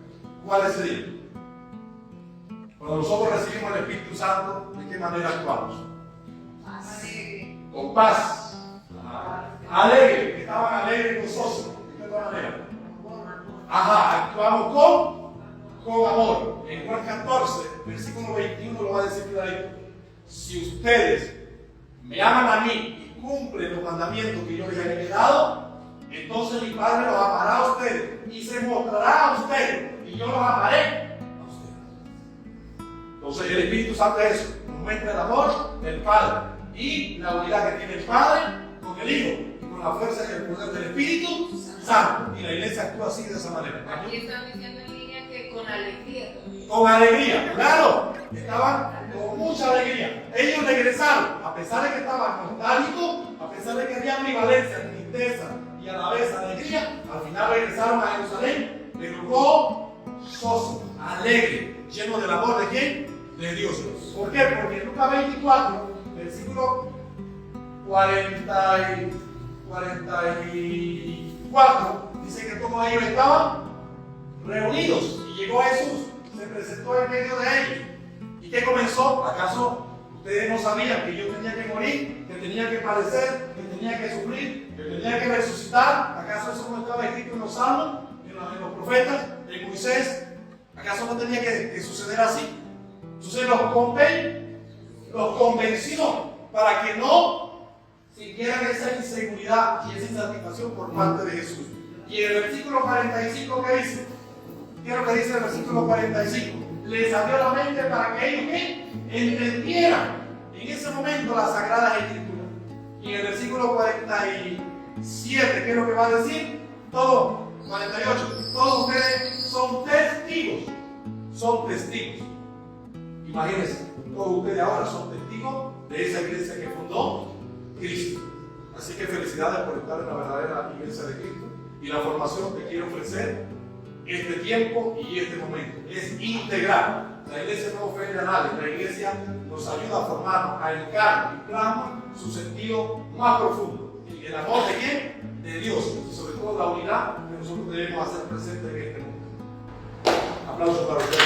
¿cuáles serían? Cuando nosotros recibimos el Espíritu Santo, ¿de qué manera actuamos? Con paz. Alegre, estaban alegres y gozosos. ¿De qué otra manera? Ajá, actuamos con amor. En Juan 14, versículo 21 lo va a decir clarito. Si ustedes me aman a mí y cumplen los mandamientos que yo les he dado, entonces mi Padre los amará a ustedes y se mostrará a ustedes y yo los amaré a ustedes. Entonces el Espíritu Santo es eso, nos muestra el amor del Padre y la unidad que tiene el Padre con el Hijo y con la fuerza y el poder del Espíritu Santo. Y la iglesia actúa así de esa manera. Aquí están diciendo en línea que con alegría también. Con alegría, claro, estaban con mucha alegría. Ellos regresaron, a pesar de que estaban nostálgicos, a pesar de que había ambivalencia, tristeza y a la vez alegría, al final regresaron a Jerusalén, pero gozosos, alegres, llenos del amor de ¿quién? De Dios. ¿Por qué? Porque en Lucas 24, versículo 44, dice que todos ellos estaban reunidos y llegó Jesús, se presentó en medio de ellos. ¿Y qué comenzó? ¿Acaso ustedes no sabían que yo tenía que morir, que tenía que padecer, que tenía que sufrir, que tenía que resucitar? ¿Acaso eso no estaba escrito en los salmos, en los profetas, en Moisés? ¿Acaso no tenía que suceder así? Entonces los convenció para que no sintieran esa inseguridad y esa insatisfacción por parte de Jesús. Y en el versículo 45, ¿qué dice? ¿Qué es lo que dice el versículo 45? Les abrió la mente para que ellos ¿qué? Entendieran en ese momento las Sagradas Escrituras. Y en el versículo 47, ¿qué es lo que va a decir? Todo, 48, todos ustedes son testigos. Son testigos. Imagínense, todos ustedes ahora son testigos de esa iglesia que fundó Cristo. Así que felicidades por estar en la verdadera iglesia de Cristo. Y la formación que quiero ofrecer este tiempo y este momento es integral. La iglesia no ofende a nadie, la iglesia nos ayuda a formarnos, a educar y plasma su sentido más profundo. ¿El amor de quién? De Dios. Y sobre todo la unidad que nosotros debemos hacer presente en este mundo. Aplausos para ustedes.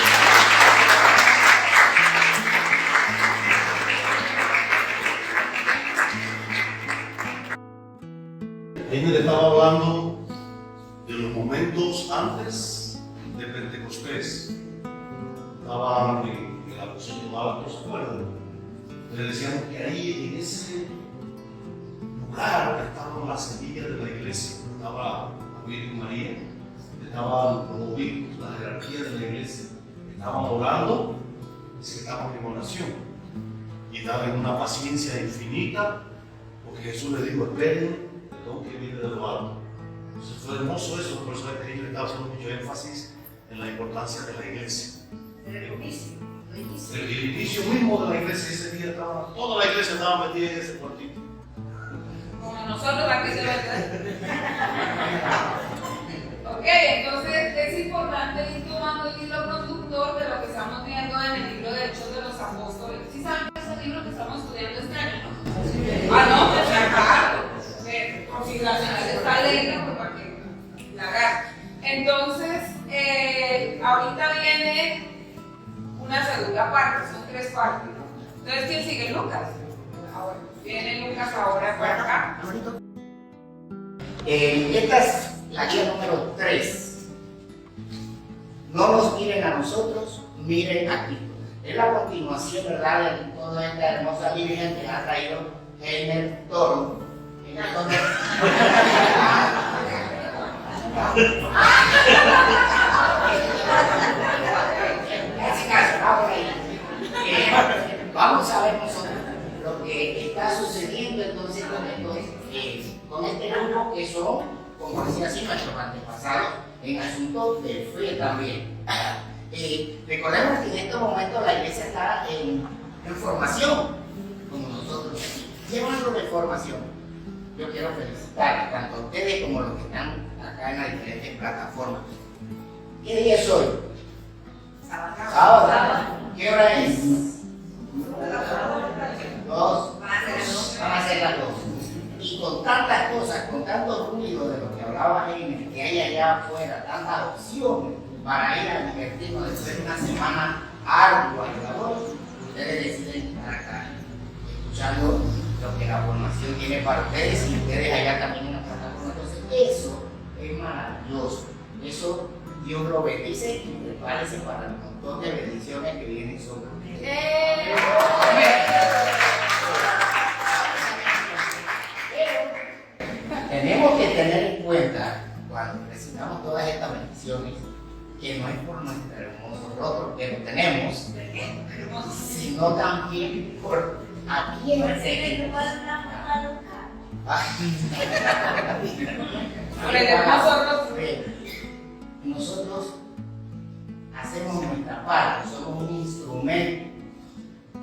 Él estaba hablando de los momentos antes de Pentecostés. Estaban en el apostolado, ¿se acuerdan? Le decían que ahí en ese lugar estaban las semillas de la iglesia. Estaba la Virgen María, estaban los obispos, la jerarquía de la iglesia. Estaban orando, es que estaban en oración. Y estaban en una paciencia infinita, porque Jesús les dijo: esperen que viene de lo alto. Entonces fue hermoso eso, por eso es que yo le estaba haciendo mucho énfasis en la importancia de la iglesia. El inicio mismo de la iglesia, ese día toda la iglesia estaba metida en ese cuartito. Como nosotros aquí se lo Ok, entonces es importante ir tomando el hilo conductor de lo que estamos viendo en el libro de Hechos de los Apóstoles. ¿Sí saben que es el libro que estamos estudiando este año? Ah, no, pues claro. Consideracional está alegre pues, para que la agarre. Entonces, ahorita viene una segunda parte, son 3 partes, ¿no? Entonces, ¿quién sigue? Lucas. Ahora, viene Lucas ahora para acá. Esta es la guía número 3. No nos miren a nosotros, miren a Cristo. Es la continuación, ¿verdad?, de toda esta hermosa Biblia que ha traído Helmer Toro. grupos que son, como decía así, nuestros antepasados en asuntos de fe también. Recordemos que en estos momentos la iglesia está en formación, como nosotros aquí. Y hablando de formación, yo quiero felicitar tanto a ustedes como a los que están acá en las diferentes plataformas. ¿Qué día es hoy? Sábado. ¿Qué hora es? 2. Van a ser las 2. Y con tantas cosas, con tanto ruido de lo que hablaba Jaime, que hay allá afuera, tantas opciones para ir a divertirnos después de una semana ardua de labor, ustedes deciden estar acá, escuchando lo que la formación tiene para ustedes y ustedes allá también en la plataforma. Entonces, eso es maravilloso. Eso Dios lo bendice y prepárese para el montón de bendiciones que vienen sobre ustedes. Tenemos que tener en cuenta, cuando recibamos todas estas bendiciones, que no es por nuestro hermoso rostro que lo tenemos, sino también por a quién seguimos. Por el hermoso rostro. Nosotros hacemos nuestra parte, somos un instrumento,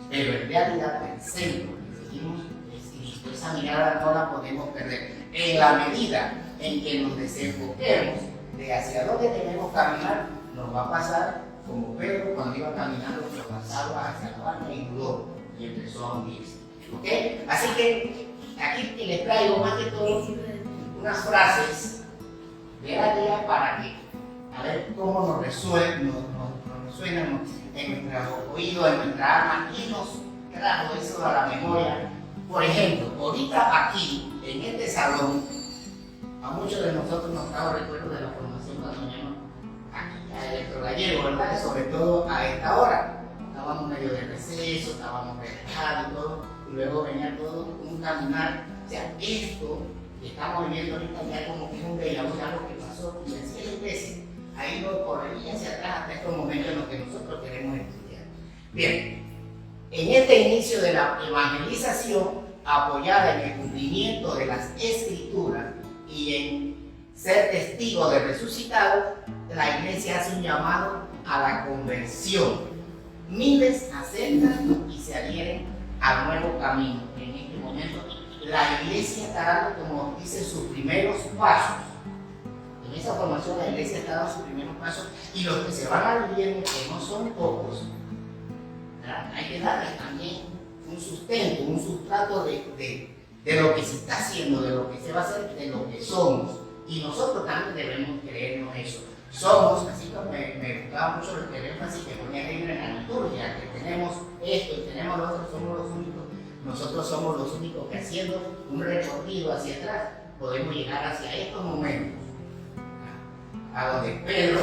pero en realidad el centro que seguimos es Cristo. Esa mirada no la podemos perder. En la medida en que nos desenfoquemos de hacia dónde debemos caminar, nos va a pasar como Pedro cuando iba caminando por las aguas hacia la barca y dudó y empezó a hundirse. ¿Okay? Así que aquí les traigo más que todo unas frases de la día para que a ver cómo nos resuenan en nuestro oído, en nuestra alma, y nos trajo eso a la memoria. Por ejemplo, ahorita aquí, en este salón, a muchos de nosotros nos trajo recuerdos de la formación cuando veníamos aquí a Electrogallego, ¿verdad? Sobre todo a esta hora. Estábamos medio de receso, estábamos relajados y todo, y luego venía todo un caminar. O sea, esto que estamos viviendo ahorita ya como que es un déjà vu, algo que pasó, y así es la iglesia. Ahí no correría hacia atrás hasta estos momentos en los que nosotros queremos estudiar. Bien, en este inicio de la evangelización, apoyada en el cumplimiento de las escrituras y en ser testigo del resucitado, la iglesia hace un llamado a la conversión. Miles aceptan y se adhieren al nuevo camino. En este momento, la iglesia está dando, como dice, sus primeros pasos. En esa formación la iglesia está dando sus primeros pasos y los que se van adhiriendo, que no son pocos, hay que darles también un sustento, un sustrato de lo que se está haciendo, de lo que se va a hacer, de lo que somos. Y nosotros también debemos creernos eso. Somos, así como me gustaba mucho el énfasis que ponía Jaime en la liturgia, que tenemos esto y tenemos lo otro, somos los únicos. Nosotros somos los únicos que haciendo un recorrido hacia atrás podemos llegar hacia estos momentos, a donde Pedro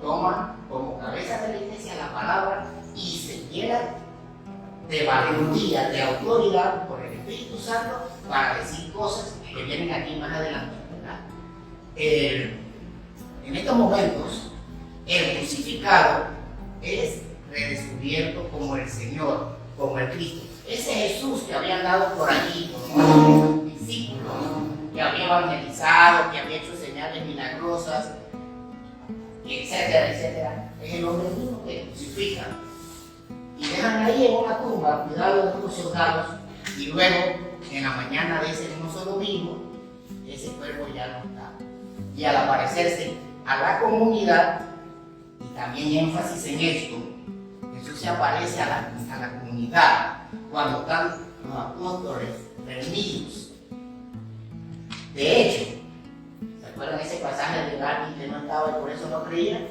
toma como cabeza de la iglesia la palabra y se llena de valentía, de autoridad por el Espíritu Santo para decir cosas que vienen aquí más adelante, ¿verdad? En estos momentos, el crucificado es redescubierto como el Señor, como el Cristo. Ese Jesús que habían dado por allí, como los discípulos, que había evangelizado, que había hecho señales milagrosas, etcétera, etcétera, es el hombre mismo que crucifican y dejan ahí en una tumba, cuidado de unos soldados, y luego en la mañana de ese mismo domingo, ese cuerpo ya no está. Y al aparecerse a la comunidad, y también énfasis en esto, Jesús se aparece a la comunidad cuando están los apóstoles reunidos. De hecho, ¿se acuerdan ese pasaje de alguien que no estaba y por eso no creía?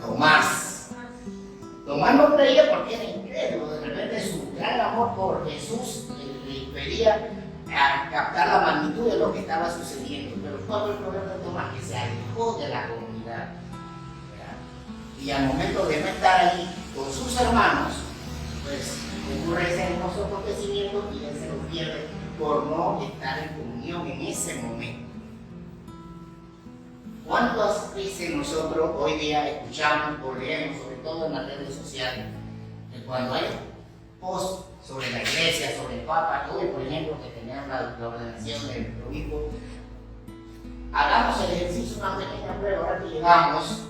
Tomás no creía porque era incrédulo. De repente su gran amor por Jesús le impedía captar la magnitud de lo que estaba sucediendo. Pero fue el problema de Tomás, que se alejó de la comunidad. Y al momento de no estar ahí con sus hermanos, pues ocurre ese hermoso acontecimiento y él se lo pierde por no estar en comunión en ese momento. ¿Cuántas veces nosotros hoy día escuchamos o leemos, sobre todo en las redes sociales, que cuando hay post sobre la iglesia, sobre el Papa, hoy por ejemplo que tenían la ordenación del obispo, hagamos el ejercicio, una pequeña prueba, ahora que llegamos,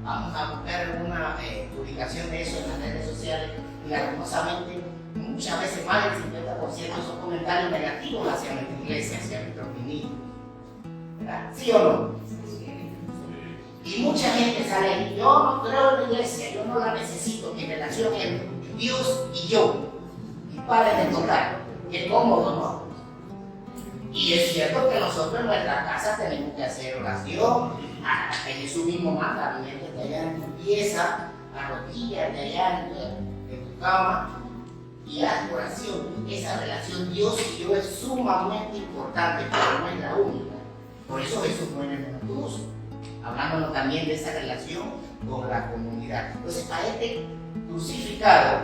vamos a buscar alguna publicación de eso en las redes sociales y lastimosamente muchas veces más del 50% son comentarios negativos hacia nuestra iglesia, hacia nuestro ministro. ¿Verdad? ¿Sí o no? Y mucha gente sale ahí, yo no creo en la iglesia, yo no la necesito, mi relación es Dios y yo. Y paren de tocar, qué cómodo, ¿no? Y es cierto que nosotros en nuestra casa tenemos que hacer oración, que Jesús mismo manda, de allá en tu pieza, arrodíllate allá en tu cama y haz oración. Esa relación Dios y yo es sumamente importante, pero no es la única. Por eso Jesús muere en la cruz, hablándonos también de esa relación con la comunidad. Entonces, a este crucificado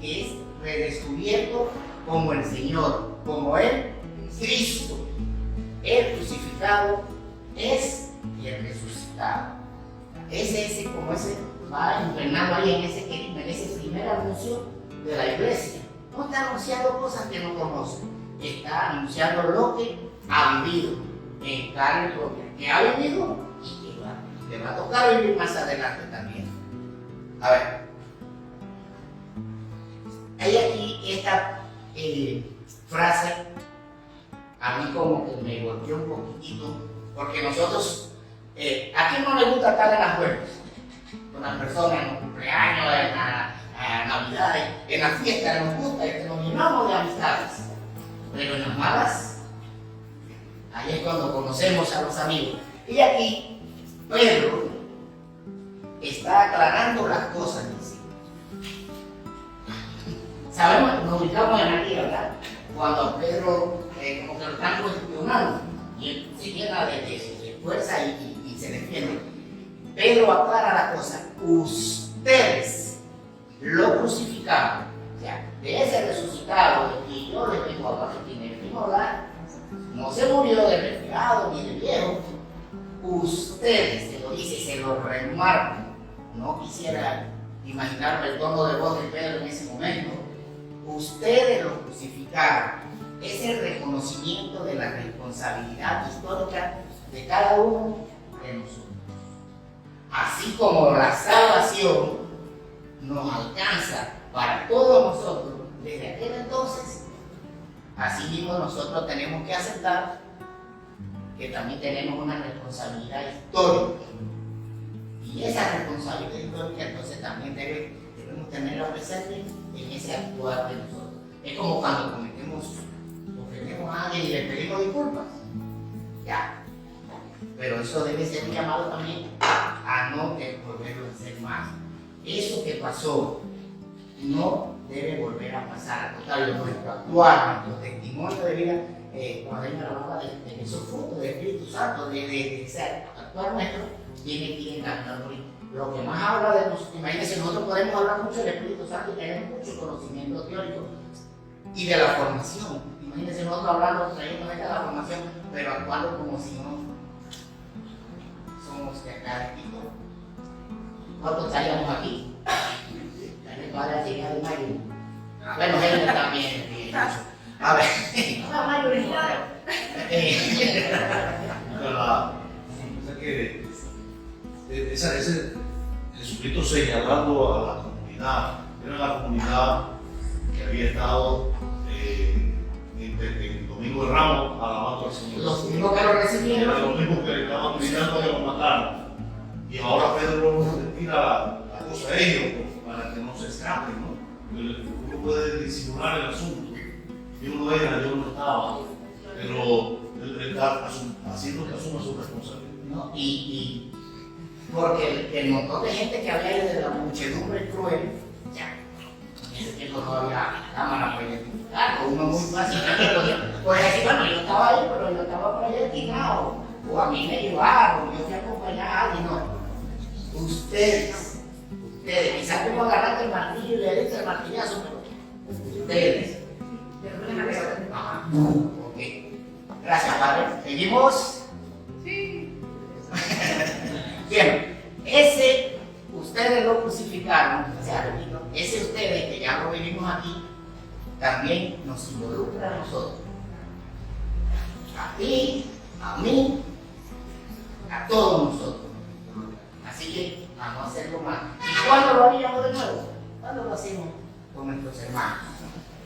que es redescubierto como el Señor, como el Cristo, el crucificado es el resucitado. Ese va invernando ahí en ese primer anuncio de la iglesia. No está anunciando cosas que no conoce, está anunciando lo que ha vivido en carne propia, que ha vivido y que le va a tocar vivir más adelante también. A ver, hay aquí esta frase, a mí como que me golpeó un poquitito, porque nosotros, ¿a quién no le gusta estar en las huelgas? Con las personas en los cumpleaños, en la Navidad, en las fiestas, nos gusta, nos llenamos de amistades, pero en las malas, ahí es cuando conocemos a los amigos. Y aquí, Pedro está aclarando las cosas, dice. Sabemos, nos ubicamos en aquí, ¿verdad? Cuando a Pedro como que lo están cuestionando y él se llena de fuerza y se defiende. Pedro aclara la cosa. Ustedes lo crucificaron. O sea, de ese resucitado de que yo les vengo a hablar, que me vengo a hablar, no se murió de resfriado ni de viejo. Ustedes, se lo dice y se lo remarca. No quisiera imaginarme el tono de voz de Pedro en ese momento. Ustedes lo crucificaron. Es el reconocimiento de la responsabilidad histórica de cada uno de nosotros. Así como la salvación nos alcanza para todos nosotros desde aquel entonces, así mismo nosotros tenemos que aceptar que también tenemos una responsabilidad histórica. Y esa responsabilidad histórica entonces también debemos tenerla presente en ese actuar de nosotros. Es como cuando ofendemos a alguien y le pedimos disculpas. Ya. Pero eso debe ser un llamado también a no volverlo a hacer más. Eso que pasó no debe volver a pasar. Al contrario, nuestro actuar, nuestro testimonio de vida, cuando hay una palabra de esos frutos del Espíritu Santo, de ese actuar nuestro, tiene que ir encaminando. Lo que más habla de nosotros, imagínense, nosotros podemos hablar mucho del Espíritu Santo y tenemos mucho conocimiento teórico y de la formación. Imagínense nosotros hablando, trayendo de la formación, pero actuando como si no somos de acá de Quito. ¿Cuántos estaríamos aquí? El padre ha llegado de Mayo. Bueno, él también. A ver, Jesucristo señalando a la comunidad, era la comunidad que había estado en Domingo de Ramos alabando al Señor. Los mismos que lo recibieron. Los mismos que le estaban gritando que lo mataron. Y ahora Pedro tira la cosa a ellos para que no se escapen, ¿no? Uno puede disimular el asunto. Yo no era, yo no estaba, pero él está haciendo que asuma su responsabilidad. ¿No? Y porque el montón de gente que había de la muchedumbre cruel, ya, en ese tiempo no había cámara para identificar, uno muy fácilmente podía decir, bueno, yo estaba ahí, pero yo estaba proyectado, o a mí me llevaron, yo fui a acompañar a alguien, no. Ustedes, quizás como agarraste el martillo y le diste el martillazo, pero ustedes. Ajá, ok. Gracias, Padre. ¿Seguimos? Sí. Bien, ese ustedes lo crucificaron, o sea, ese ustedes que ya lo vivimos aquí, también nos involucra a nosotros. A ti, a mí, a todos nosotros. Así que vamos a hacerlo más. ¿Y cuándo lo haríamos de nuevo? ¿Cuándo lo hacemos con nuestros hermanos?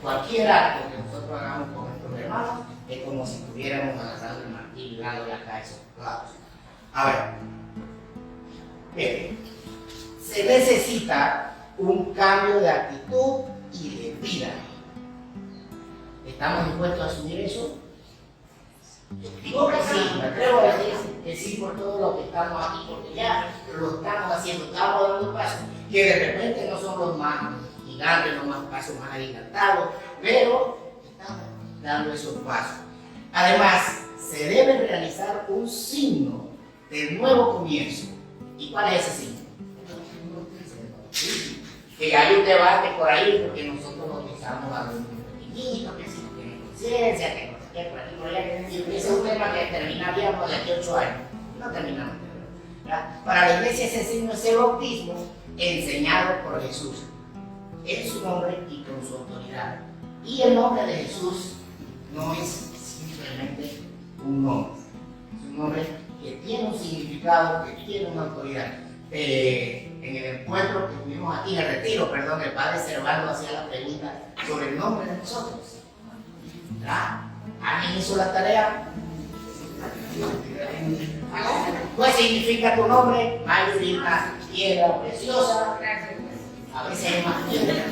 Cualquier acto que nosotros hagamos con nuestros hermanos es como si estuviéramos agarrando el martillo y dándole acá esos clavos. A ver, bien, se necesita un cambio de actitud y de vida. ¿Estamos dispuestos a asumir eso? Yo digo que sí, me atrevo a decir que sí por todo lo que estamos aquí, porque ya lo estamos haciendo, estamos dando pasos que de repente no son los más gigantes, los más pasos más agigantados, pero estamos dando esos pasos. Además, se debe realizar un signo de nuevo comienzo. ¿Y cuál es ese signo? Que hay un debate por ahí, porque nosotros lo usamos a los pequeñitos, que si no tienen conciencia, que no sé qué, por aquí, por allá. Y ese es un tema que terminaríamos de aquí a 8 años. No terminamos. ¿Verdad? Para la iglesia ese signo es el bautismo enseñado por Jesús, en su nombre y con su autoridad. Y el nombre de Jesús no es simplemente un nombre, es un nombre que tiene un significado, que tiene una autoridad. En el encuentro que tuvimos aquí, en el retiro, perdón, el padre Servando hacía la pregunta sobre el nombre de nosotros. ¿Verdad? ¿Alguien hizo la tarea? ¿Qué significa tu nombre? Mayurita, piedra preciosa. A veces hay más piedra.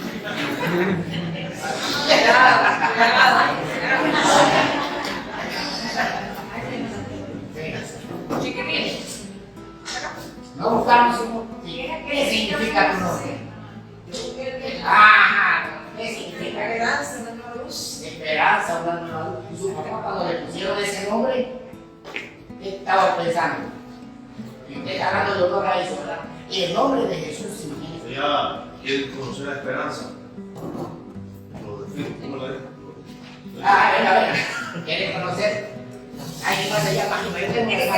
No buscamos ¿qué significa tu nombre? ¿Qué significa? Esperanza, una nueva luz. Esperanza, una nueva luz. ¿Y su papá cuando le pusieron ese nombre? ¿Qué estaba pensando? Y usted está hablando de honor a eso, ¿verdad? Y el nombre de Jesús significa. Ya quiere conocer la esperanza. Lo defino, ¿cómo la es? Venga. ¿Quiere conocer? Ay, no se llama Lima. Yo tengo una chica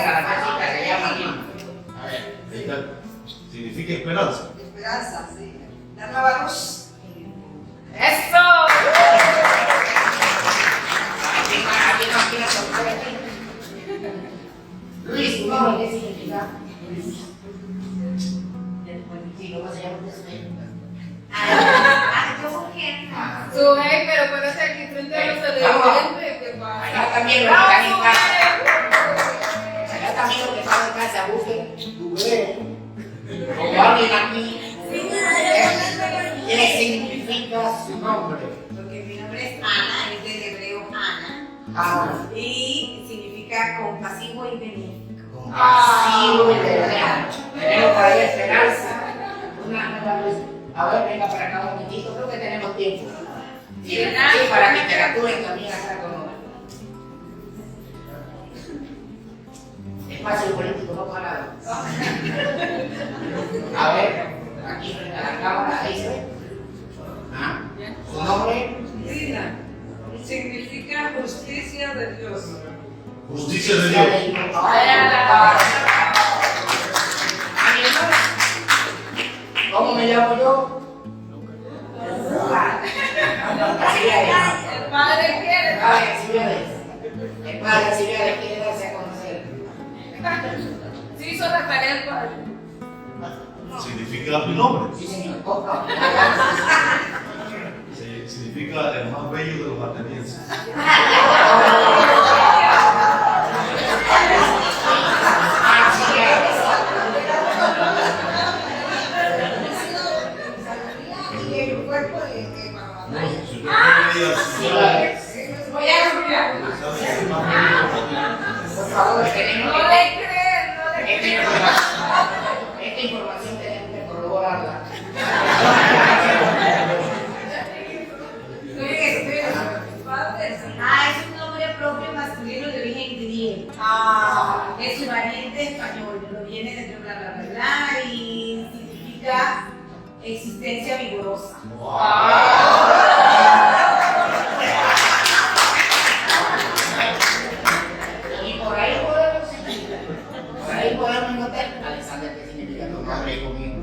que se llama Lima. A ver. Ahí está. Significa esperanza. Esperanza, sí. La nueva luz. ¡Eso! Luis, ¿tu nombre qué significa? Sí, ¿cómo se llama usted? Sujei, pero ponete aquí frente a los televidentes. ¿Qué pasa? Allá también lo que están en casa. Allá también lo que están en casa, busquen tu bebé. Como alguien aquí. ¿Qué significa su nombre? Porque mi nombre es Ana, es del hebreo Ana. Y significa compasivo y benéfico. Compasivo y benéfico. Tenemos por ahí esperanza. Una vez. A ver, venga para acá un momentito, creo que tenemos tiempo. Sí, para que interactúen también acá con nosotros. Espacio político no parado. A ver, aquí frente a la cámara, ahí se ve. ¿Su nombre? Vida. Significa justicia de Dios. Justicia de Dios. ¿Cómo me llamo yo? El Padre quiere. El Padre Civiales quiere darse a conocer. Sí, hizo referencia al padre. Significa mi nombre. Sí, señor. Significa el más bello de los atenienses. Voy a estudiar. Por favor, tenemos No le creen, no le creen. esta información tenemos que corroborarla. Es un nombre propio masculino de origen griego. Es su variante español, proviene de bla bla bla bla y significa existencia vigorosa. Y por ahí podemos notar, Alexander, ¿qué significa tu nombre conmigo?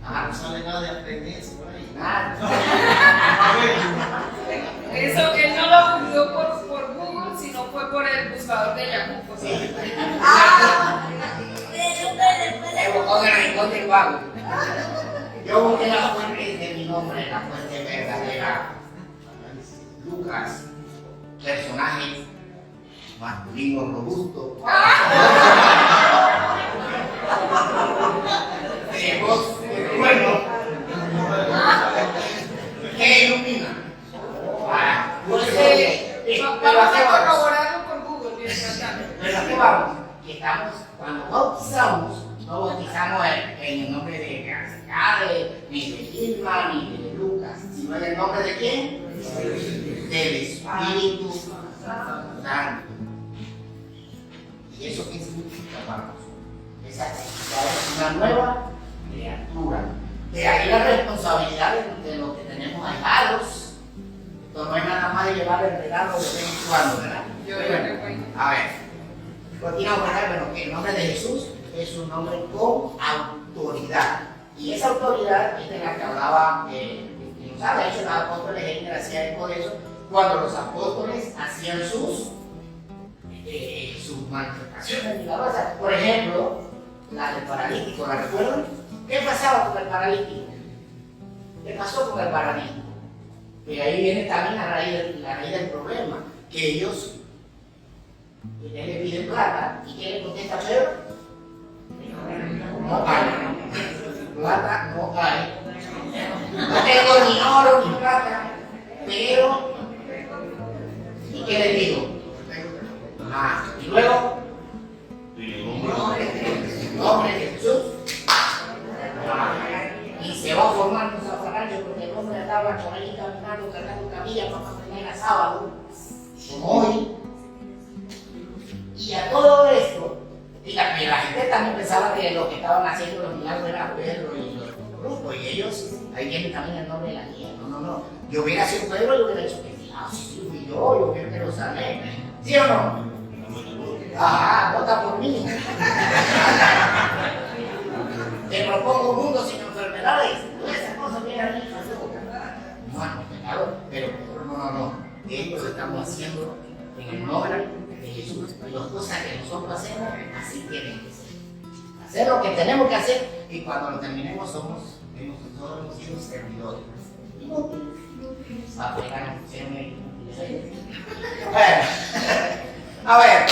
No sale nada de aprendencia por ahí. Nada. Eso él no lo buscó por Google, sino fue por el buscador de Yahoo. O sea. Me buscó en el rincón del vago. Yo busqué la fuente de mi nombre, la fuente verdadera. Lucas, personaje masculino robusto. De voz de trueno. Que ilumina. Vamos a corroborarlo por Google mientras tanto. Pero aquí vamos, que estamos, cuando bautizamos, no bautizamos en el nombre de García, ni de Gilma, ni de Lucas, sino en el nombre de quién? Del Espíritu Santo. ¿Y eso qué significa para nosotros? Esa es una nueva criatura. De ahí la responsabilidad de lo que tenemos allegados. Esto no es nada más de llevar el regalo de vez en cuando, ¿verdad? A ver, continuamos por acá, pero que el nombre de Jesús es un nombre con autoridad. Y esa autoridad es de la que hablaba, que nos ha hecho los apóstoles, él hacía eco de eso, cuando los apóstoles hacían sus manifestaciones milagrosas. Por ejemplo, la del paralítico, ¿la recuerdan? ¿Qué pasaba con el paralítico? ¿Qué pasó con el paralítico? Y ahí viene también la raíz del problema, que ellos le piden plata, ¿y qué le contesta Pedro? No hay. Plata no hay. No tengo ni oro ni plata, pero ¿y qué le digo? Y luego, el nombre de Jesús. Y se va formando un zafarrancho porque el hombre andaba por ahí caminando, cargando camillas para mantener a sábado, como hoy. Y a todo esto, y la gente también pensaba que lo que estaban haciendo los milagros era Pedro y los grupos, y ellos, ahí viene también el nombre de la guía. No. Yo hubiera sido Pedro, yo hubiera dicho que sí, fui yo fui a Jerusalén. ¿Sí o no? Ajá, vota por mí. Te propongo un mundo sin enfermedades. Todas esas cosas vienen ahí. Bueno, claro, pero no. Esto lo estamos haciendo en el nombre de Jesús. Y las cosas que nosotros hacemos, así tienen que ser. Hacer lo que tenemos que hacer y cuando lo terminemos nosotros hemos sido servidores. Africanos, bueno, a ver.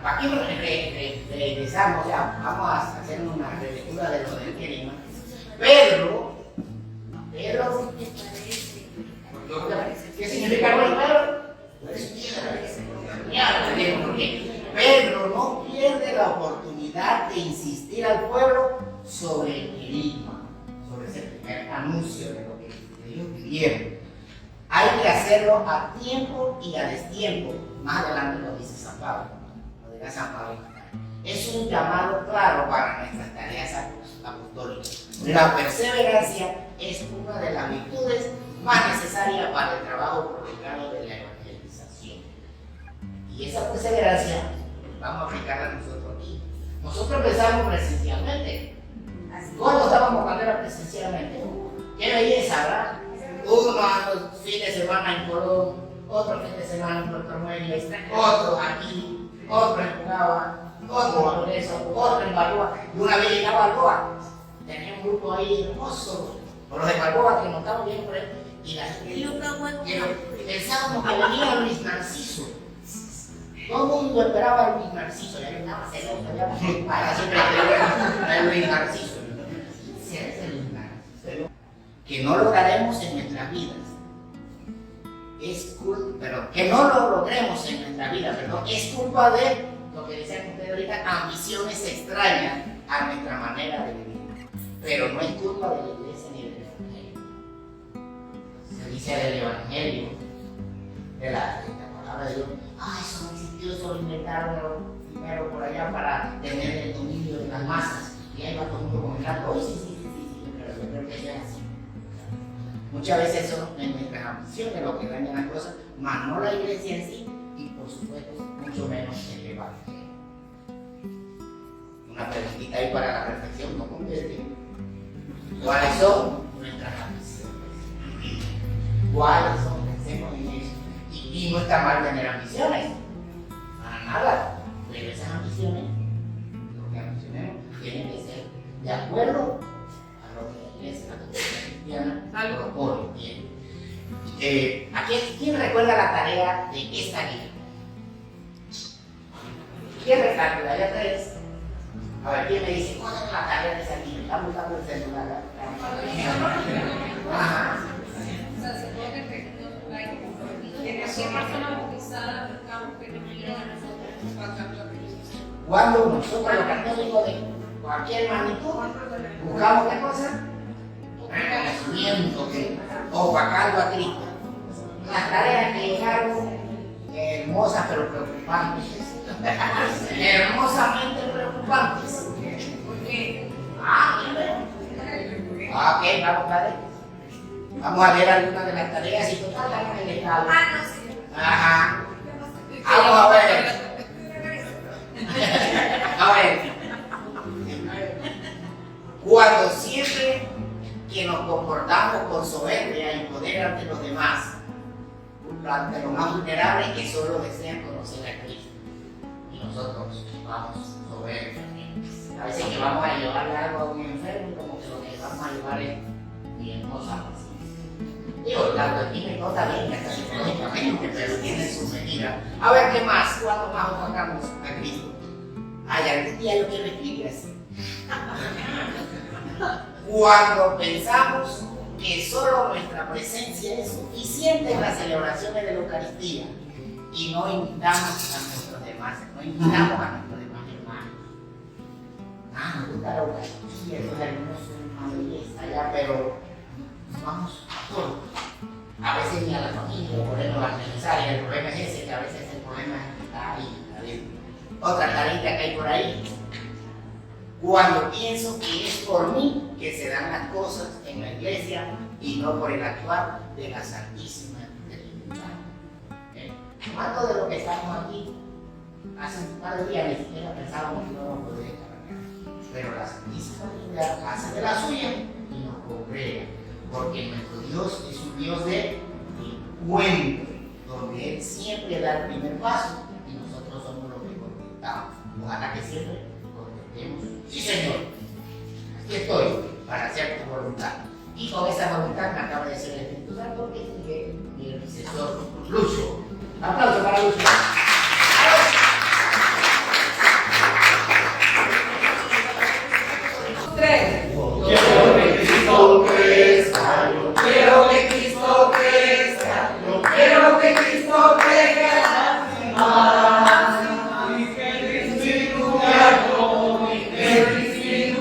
Aquí regresamos, ya vamos a hacer una relectura de lo del clima. Pedro, ¿qué significa Pedro? Pedro no pierde la oportunidad de insistir al pueblo sobre el querigma, sobre ese primer anuncio de lo que ellos pidieron. Hay que hacerlo a tiempo y a destiempo. Más adelante lo dice San Pablo, lo dirá San Pablo. Es un llamado claro para nuestras tareas apostólicas. La perseverancia es una de las virtudes más necesarias para el trabajo prolongado de la evangelización. Y esa perseverancia vamos a aplicarla nosotros aquí. Nosotros empezamos presencialmente. ¿Cómo estábamos cuando era presencialmente? ¡Qué belleza, verdad! Uno a los fines de semana en Colón, otro fin de semana en Puerto Muelles, otro aquí, otro en Cugaba, otro en Progreso, otro en Balboa. Y una vez llegaba a Balboa, tenía un grupo ahí hermoso, por los de Balboa que nos estaban bien por él, y la gente pensábamos que venía Luis Narciso. Todo el mundo esperaba a Luis Narciso, ya estaba celoso, ya para siempre a Luis Narciso. Si eres el Luis Narciso, que no lograremos en nuestras vidas. Pero que no lo logremos en nuestra vida, perdón, es culpa de lo que decían ustedes ahorita, ambiciones extrañas a nuestra manera de vivir. Pero no es culpa de la iglesia ni del evangelio. Se dice del evangelio, de la palabra de Dios. Eso no existió, eso lo inventaron primero por allá para tener el dominio de las masas. Y ahí va todo el mundo comentando, sí, pero yo creo que ya es así. Muchas veces son en nuestras ambiciones lo que dañan las cosas, más no la iglesia en sí, y por supuesto, mucho menos el evangelio. Una preguntita ahí para la reflexión, ¿no? ¿Cuáles son nuestras ambiciones? ¿Cuáles son? Pensemos en eso. Y no está mal tener ambiciones, para nada, pero esas ambiciones, lo que ambicionemos, tienen que ser de acuerdo a lo que la iglesia, la doctrina cristiana propone. Bien. ¿Quién recuerda la tarea de esta guía? ¿Quién recuerda? Ya tres. A ver, ¿quién me dice cuál es la tarea de esa guía? Está buscando el celular. Ajá. Cuando nosotros los católicos de cualquier magnitud buscamos qué cosa, conocimiento, opacando a Cristo. Las tareas que llegaron hermosas pero preocupantes, hermosamente preocupantes. Ok, vamos padre. Vamos a ver algunas de las tareas y total están en el estado. Ajá. Vamos a ver. A ver. Cuando siempre que nos comportamos con soberbia y poder ante los demás, ante los más vulnerables que solo desean conocer a Cristo, y nosotros vamos soberbiamente. A veces que vamos a llevarle algo a un enfermo, como que lo que vamos a llevar es mi hermosa paciencia. Digo, la doctrina no está bien hasta psicológicamente, pero tiene su medida. A ver, ¿qué más? ¿Cuándo más opacamos a Cristo? Ay, algún día yo quiero escribir así. Cuando pensamos que solo nuestra presencia es suficiente en las celebraciones de la Eucaristía y no invitamos a nuestros demás, no invitamos a nuestros demás hermanos. Me gusta la Eucaristía, eso es hermoso, una belleza ya, pero vamos a todos. A veces ni a la familia, ponemos las necesarias. El problema es ese, que a veces el problema está ahí. Otra carita que hay por ahí. Cuando pienso que es por mí que se dan las cosas en la iglesia y no por el actuar de la Santísima Trinidad. ¿Cuánto de lo que estamos aquí hace un par de días ni siquiera pensábamos que no nos podría estar acá? Pero la Santísima Trinidad hace de la suya y nos congrega, porque nuestro Dios es un Dios de encuentro, donde Él siempre da el primer paso y nosotros somos los que contestamos. Ojalá que siempre contestemos: sí, Señor, aquí estoy para hacer tu voluntad. Y con esa voluntad me acaba de decir el Espíritu Santo que sigue mi intercesor Lucho. Aplauso para Lucho. Quiero que Cristo crezca, quiero que Cristo crezca, quiero que Cristo crezca más, y que el Espíritu me acompañe, que el Espíritu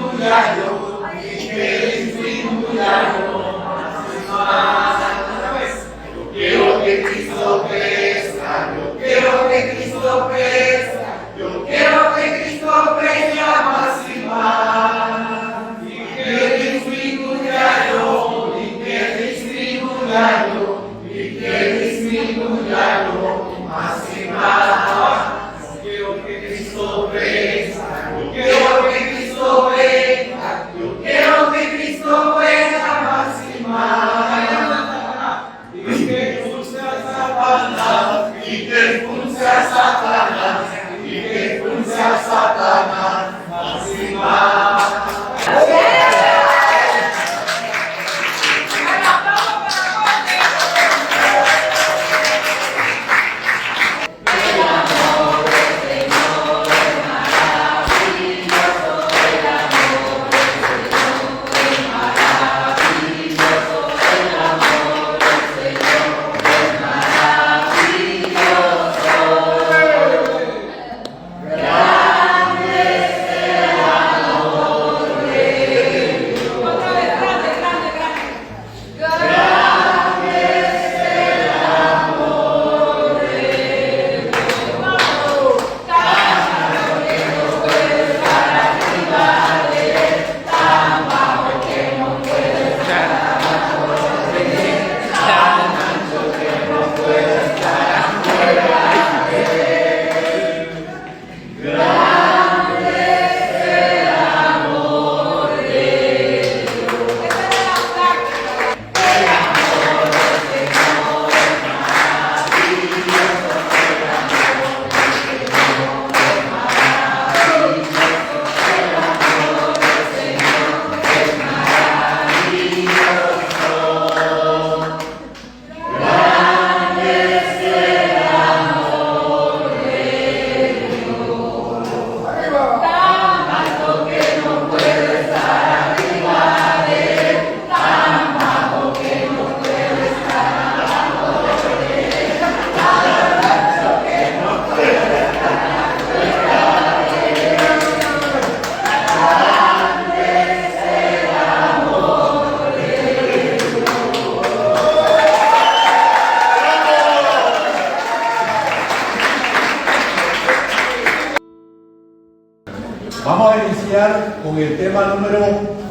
Vamos a iniciar con el tema número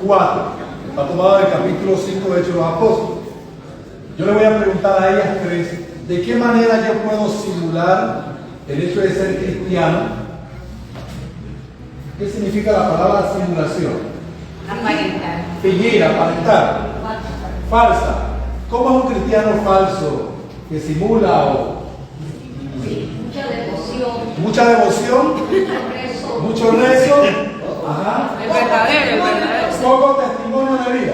4. Está tomado del capítulo 5 de Hechos de los Apóstoles. Yo le voy a preguntar a ellas tres, ¿de qué manera yo puedo simular el hecho de ser cristiano? ¿Qué significa la palabra simulación? Aparentar. Fingir, aparentar. Falsa. ¿Cómo es un cristiano falso que simula o Mucha devoción. mucha devoción, mucho rezo, ajá, El verdadero, el verdadero. poco testimonio de vida?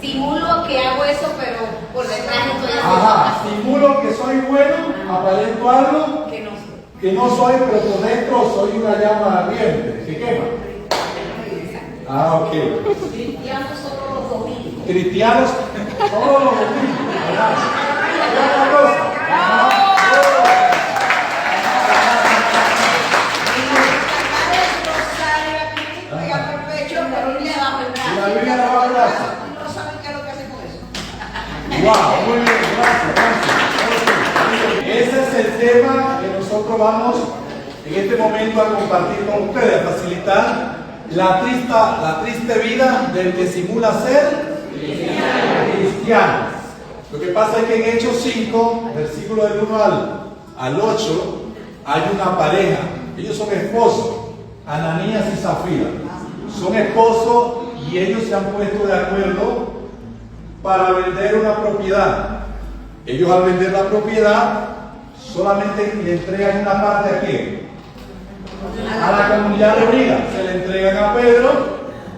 Simulo que hago eso, pero por detrás estoy haciendo Ajá, simulo que soy bueno, aparento algo que no soy. que no soy, pero por dentro soy una llama ardiente que quema. Ah, ok. Cristianos solo los domingos. Cristianos, todos los domingos, ¿verdad? ¿Y otra cosa? Y la Biblia no va a hablar. No saben qué es lo que hacen con eso. Wow, muy bien, gracias. Ese es el tema que nosotros vamos en este momento a compartir con ustedes, a facilitar la triste vida del que simula ser cristiano. Lo que pasa es que en Hechos 5, versículo del 1 al 8, hay una pareja. Ellos son esposos, Ananías y Zafira. Son esposos y ellos se han puesto de acuerdo para vender una propiedad. Ellos al vender la propiedad solamente le entregan una parte a quién? A la comunidad reunida. Se le entregan a Pedro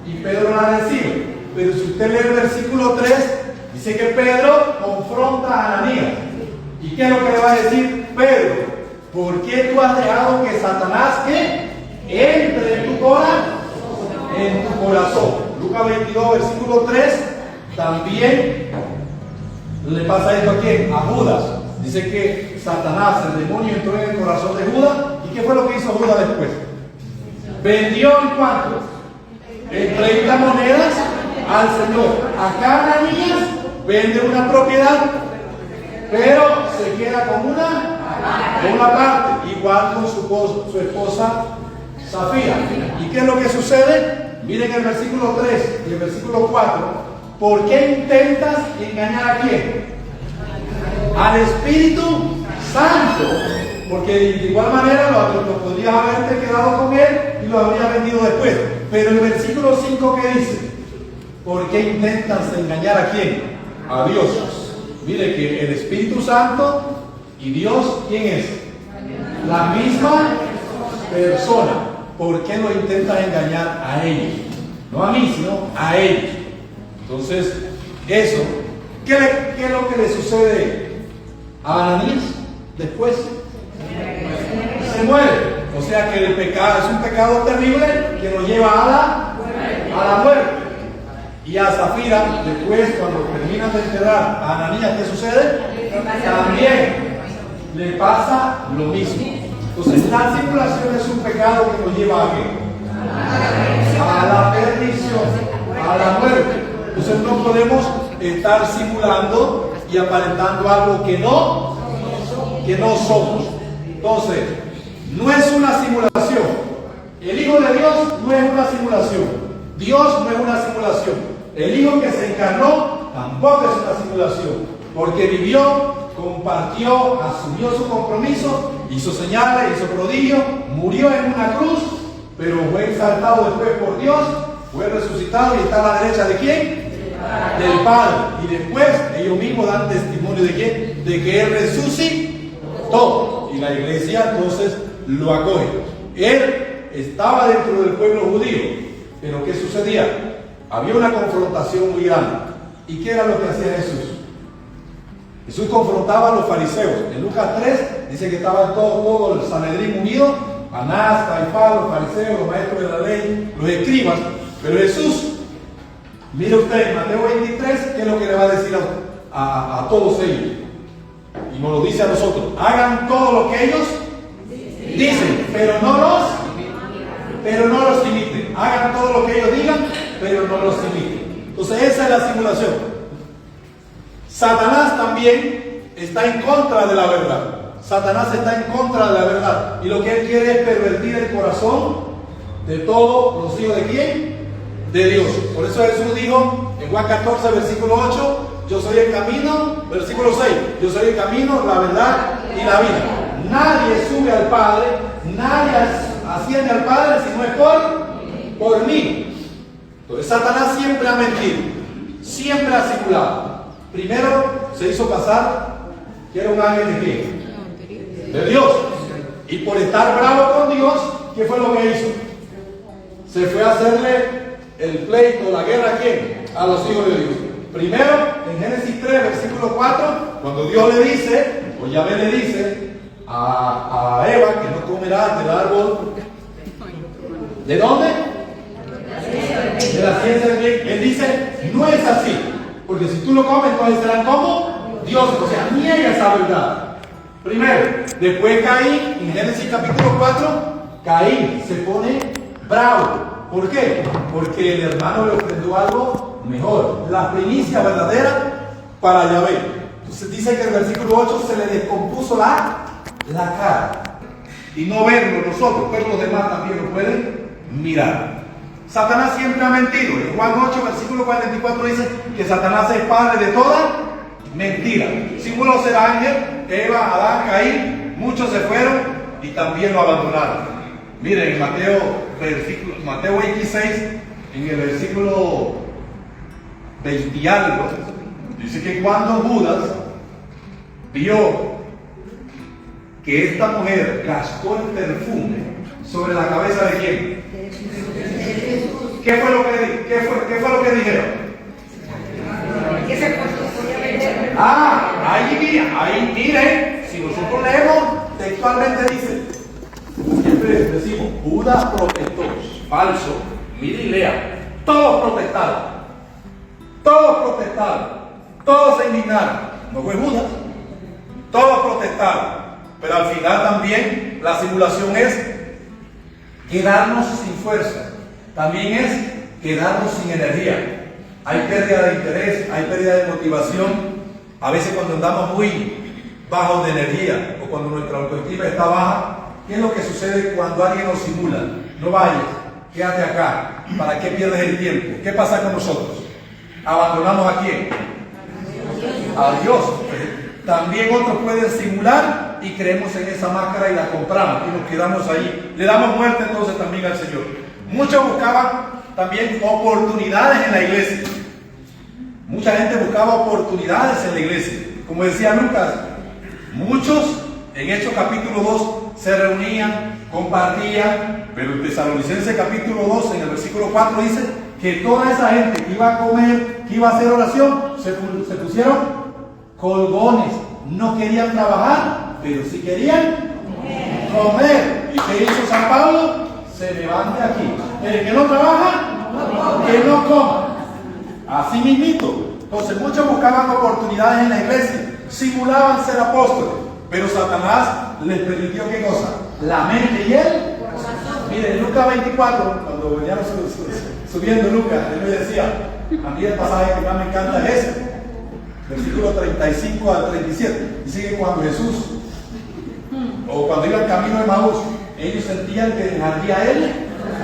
y Pedro la recibe. Pero si usted lee el versículo 3, dice que Pedro confronta a Ananías. ¿Y qué es lo que le va a decir Pedro? ¿Por qué tú has dejado que Satanás entre en tu corazón? En tu corazón. Lucas 22, versículo 3, también le pasa esto a quién? A Judas. Dice que Satanás, el demonio, entró en el corazón de Judas. ¿Y qué fue lo que hizo Judas después? Vendió en cuánto? En 30 monedas al Señor. Acá Ananías vende una propiedad, pero se queda con una parte, igual con su esposa Zafira. ¿Y qué es lo que sucede? Miren el versículo 3 y el versículo 4. ¿Por qué intentas engañar a quién? Al Espíritu Santo. Porque de igual manera lo podrías haberte quedado con él y lo habrías vendido después. Pero el versículo 5, ¿qué dice? ¿Por qué intentas engañar a quién? A Dios. Mire que el Espíritu Santo y Dios, ¿quién es? La misma persona. ¿Por qué no intentas engañar a ellos? No a mí, sino a ellos. Entonces, eso, ¿qué es lo que le sucede a Ananías después? Se muere. O sea que el pecado es un pecado terrible que nos lleva a la muerte. Y a Zafira, después, cuando terminan de enterrar a Ananías, ¿qué sucede? También le pasa lo mismo. Entonces, la simulación es un pecado que nos lleva a qué? A la perdición, a la muerte. Entonces, no podemos estar simulando y aparentando algo que no somos. Entonces, no es una simulación. El Hijo de Dios no es una simulación. Dios no es una simulación. El Hijo que se encarnó tampoco es una simulación. Porque vivió, compartió, asumió su compromiso, hizo señales, hizo prodigios, murió en una cruz, pero fue exaltado después por Dios, fue resucitado y está a la derecha de ¿quién? Del Padre. Y después ellos mismos dan testimonio de ¿quién? De que Él resucitó. Y la iglesia entonces lo acoge. Él estaba dentro del pueblo judío, pero ¿qué sucedía? Había una confrontación muy grande. ¿Y qué era lo que hacía Jesús? Jesús confrontaba a los fariseos. En Lucas 3 dice que estaban todo el Sanedrín unido, Anás, Caifás, los fariseos, los maestros de la ley, los escribas. Pero Jesús, mire usted en Mateo 23, ¿qué es lo que le va a decir a todos ellos? Y nos lo dice a nosotros: hagan todo lo que ellos dicen, pero no los imiten. Hagan todo lo que ellos digan, pero no los imiten. Entonces esa es la simulación. Satanás también está en contra de la verdad. Satanás está en contra de la verdad. Y lo que él quiere es pervertir el corazón de todos los hijos de quién? De Dios. Por eso Jesús dijo en Juan 14, versículo 8, yo soy el camino, versículo 6, yo soy el camino, la verdad y la vida. Nadie sube al Padre, nadie asciende al Padre si no es por mí. Entonces Satanás siempre ha mentido, siempre ha simulado. Primero se hizo pasar que era un ángel de quién? De Dios. Y por estar bravo con Dios, ¿qué fue lo que hizo? Se fue a hacerle el pleito, la guerra ¿a quién? A los hijos de Dios. Primero, en Génesis 3, versículo 4, cuando Dios le dice, o Yahvé le dice a Eva que no comerá del árbol. ¿De dónde? De la ciencia del bien. Él dice, no es así, porque si tú lo comes, entonces serán como Dios. O sea, niega esa verdad. Primero, después Caín, en Génesis capítulo 4, Caín se pone bravo. ¿Por qué? Porque el hermano le ofreció algo mejor, la primicia verdadera para Yahvé. Entonces dice que en el versículo 8 se le descompuso la cara. Y no verlo nosotros, pero los demás también lo pueden mirar. Satanás siempre ha mentido. En Juan 8, versículo 44 dice que Satanás es padre de toda mentira. Símbolo ser ángel, Eva, Adán, Caín, muchos se fueron y también lo abandonaron. Miren, en Mateo 26, en el versículo 20 y algo, dice que cuando Judas vio que esta mujer gastó el perfume sobre la cabeza de quién, ¿qué fue lo que dijeron? Ahí miren, si nosotros leemos textualmente dice, siempre decimos, Judas protestó, falso, mire y lea, todos protestaron, todos se indignaron, no fue Judas, todos protestaron, pero al final también la simulación es quedarnos sin fuerza, también es quedarnos sin energía. Hay pérdida de interés, hay pérdida de motivación. A veces cuando andamos muy bajos de energía o cuando nuestra autoestima está baja, ¿qué es lo que sucede cuando alguien nos simula? No vayas, quédate acá. ¿Para qué pierdes el tiempo? ¿Qué pasa con nosotros? ¿Abandonamos a quién? A Dios. También otros pueden simular y creemos en esa máscara y la compramos y nos quedamos ahí. Le damos muerte entonces también al Señor. Muchos buscaban también oportunidades en la iglesia. Mucha gente buscaba oportunidades en la iglesia. Como decía Lucas, muchos en Hechos capítulo 2 se reunían, compartían, pero en Tesalonicenses capítulo 2 en el versículo 4 dice que toda esa gente que iba a comer, que iba a hacer oración, se pusieron colgones. No querían trabajar, pero sí querían comer. ¿Y qué hizo San Pablo? Se levante aquí. El que no trabaja, que no coma. Así mismito. Entonces muchos buscaban oportunidades en la iglesia, simulaban ser apóstoles, pero Satanás les permitió ¿qué cosa? La mente y él. Miren, Lucas 24, cuando veníamos subiendo Lucas, él me decía, a mí el pasaje que más me encanta es ese, versículo 35 al 37. Dice que cuando Jesús, o cuando iba al camino de Maús, ellos sentían que les ardía él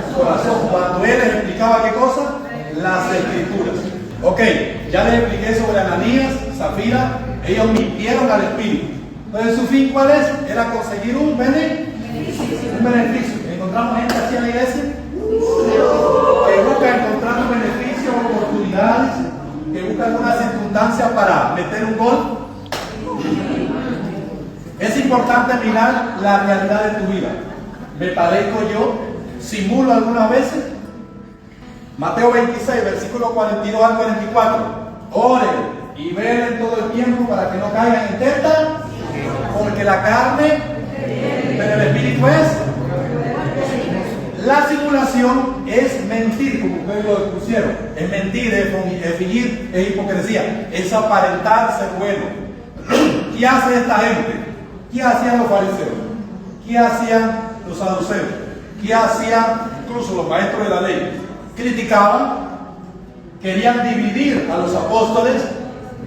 su corazón. Cuando él les explicaba qué cosa, las escrituras. Ok, ya les expliqué sobre Ananías, Zafira, ellos mintieron al Espíritu. Entonces, ¿su fin cuál es? Era conseguir un beneficio. ¿Encontramos gente así en la iglesia? Que busca encontrar un beneficio, oportunidades, que busca alguna circunstancia para meter un gol. Es importante mirar la realidad de tu vida. ¿Me parezco yo? ¿Simulo algunas veces? Mateo 26, versículo 42 al 44. Oren y velen todo el tiempo para que no caigan en tentación, porque la carne, pero el espíritu es. La simulación es mentir, como ustedes lo pusieron. Es mentir, es fingir, es hipocresía, es aparentar ser bueno. ¿Qué hace esta gente? ¿Qué hacían los fariseos? ¿Qué hacían los saduceos? ¿Qué hacían incluso los maestros de la ley? Criticaban, querían dividir a los apóstoles,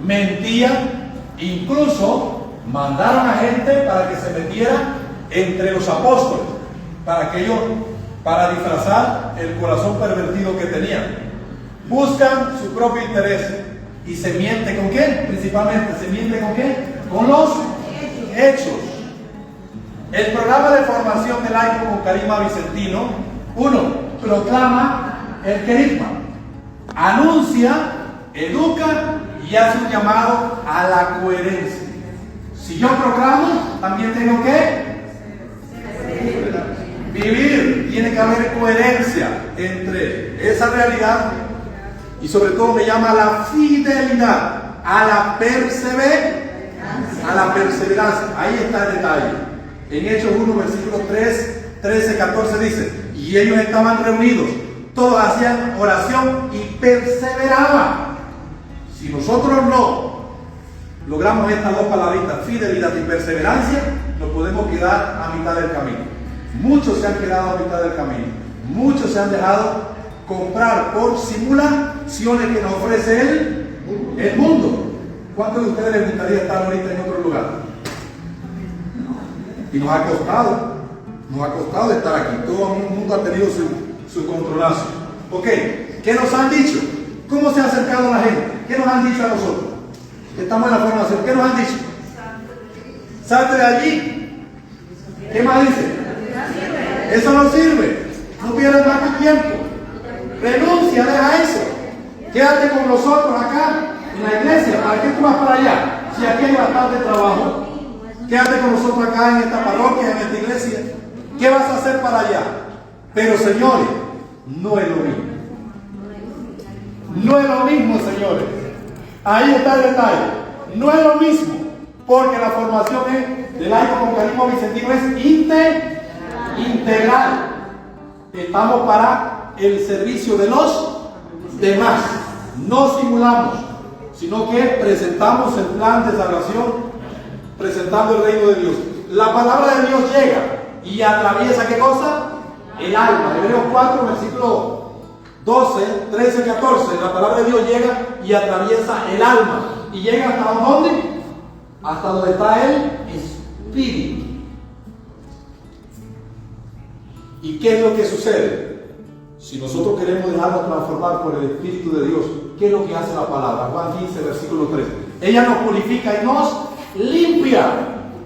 mentían, incluso mandaron a gente para que se metiera entre los apóstoles, para que ellos para disfrazar el corazón pervertido que tenían. Buscan su propio interés y se miente ¿con qué? Principalmente, ¿se miente con qué? Con los hechos. El programa de formación de laico con carisma vicentino, 1. Proclama el querigma, anuncia, educa y hace un llamado a la coherencia. Si yo proclamo, también tengo que vivir. Tiene que haber coherencia entre esa realidad y sobre todo me llama a la fidelidad, a la perseverancia. Ahí está el detalle. En Hechos 1, versículos 3, 13, 14 dice: y ellos estaban reunidos, todos hacían oración y perseveraban. Si nosotros no logramos estas dos palabritas, fidelidad y perseverancia, nos podemos quedar a mitad del camino. Muchos se han quedado a mitad del camino. Muchos se han dejado comprar por simulaciones que nos ofrece el mundo. ¿Cuántos de ustedes les gustaría estar ahorita en otro lugar? Y nos ha costado estar aquí. Todo el mundo ha tenido su controlazo. Ok, ¿qué nos han dicho? ¿Cómo se ha acercado la gente? ¿Qué nos han dicho a nosotros? Estamos en la formación. ¿Qué nos han dicho? Salte de allí. ¿Qué más dice? Eso no sirve. No pierdas más tu tiempo. Renuncia, deja eso. Quédate con nosotros acá en la iglesia. ¿Para qué tú vas para allá? Si aquí hay bastante trabajo. Quédate con nosotros acá en esta parroquia, en esta iglesia. ¿Qué vas a hacer para allá? Pero señores, no es lo mismo. No es lo mismo, señores. Ahí está el detalle. No es lo mismo. Porque la formación de laico con carisma vicentino es integral. Estamos para el servicio de los demás. No simulamos, sino que presentamos el plan de salvación, presentando el reino de Dios. La palabra de Dios llega y atraviesa ¿qué cosa? El alma. Hebreos 4, versículo 12, 13, 14. La palabra de Dios llega y atraviesa el alma. ¿Y llega hasta dónde? Hasta donde está el espíritu. ¿Y qué es lo que sucede? Si nosotros queremos dejarnos transformar por el Espíritu de Dios, ¿qué es lo que hace la palabra? Juan 15, versículo 3. Ella nos purifica y nos limpia.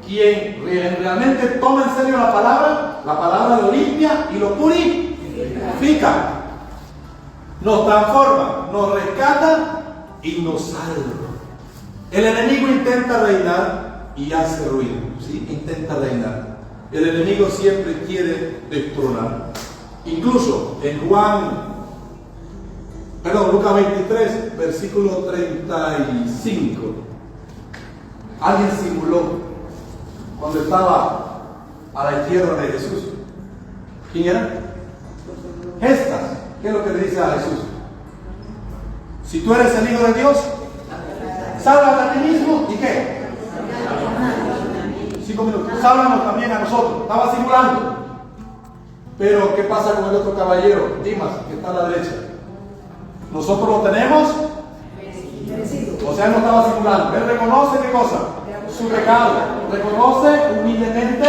Quien realmente toma en serio la palabra lo limpia y lo purifica. Nos transforma, nos rescata y nos salva. El enemigo intenta reinar y hace ruido. ¿Sí? Intenta reinar. El enemigo siempre quiere destronar. Incluso en Lucas 23, versículo 35. Alguien simuló cuando estaba a la izquierda de Jesús. ¿Quién era? Gestas. ¿Qué es lo que le dice a Jesús? Si tú eres el Hijo de Dios, sálvate a ti mismo y ¿qué? 5 minutos. Sálvanos también a nosotros. Estaba simulando. Pero ¿qué pasa con el otro caballero, Dimas, que está a la derecha? Nosotros lo tenemos. O sea, él no estaba simulando. Él reconoce ¿qué cosa? Su pecado. Reconoce humildemente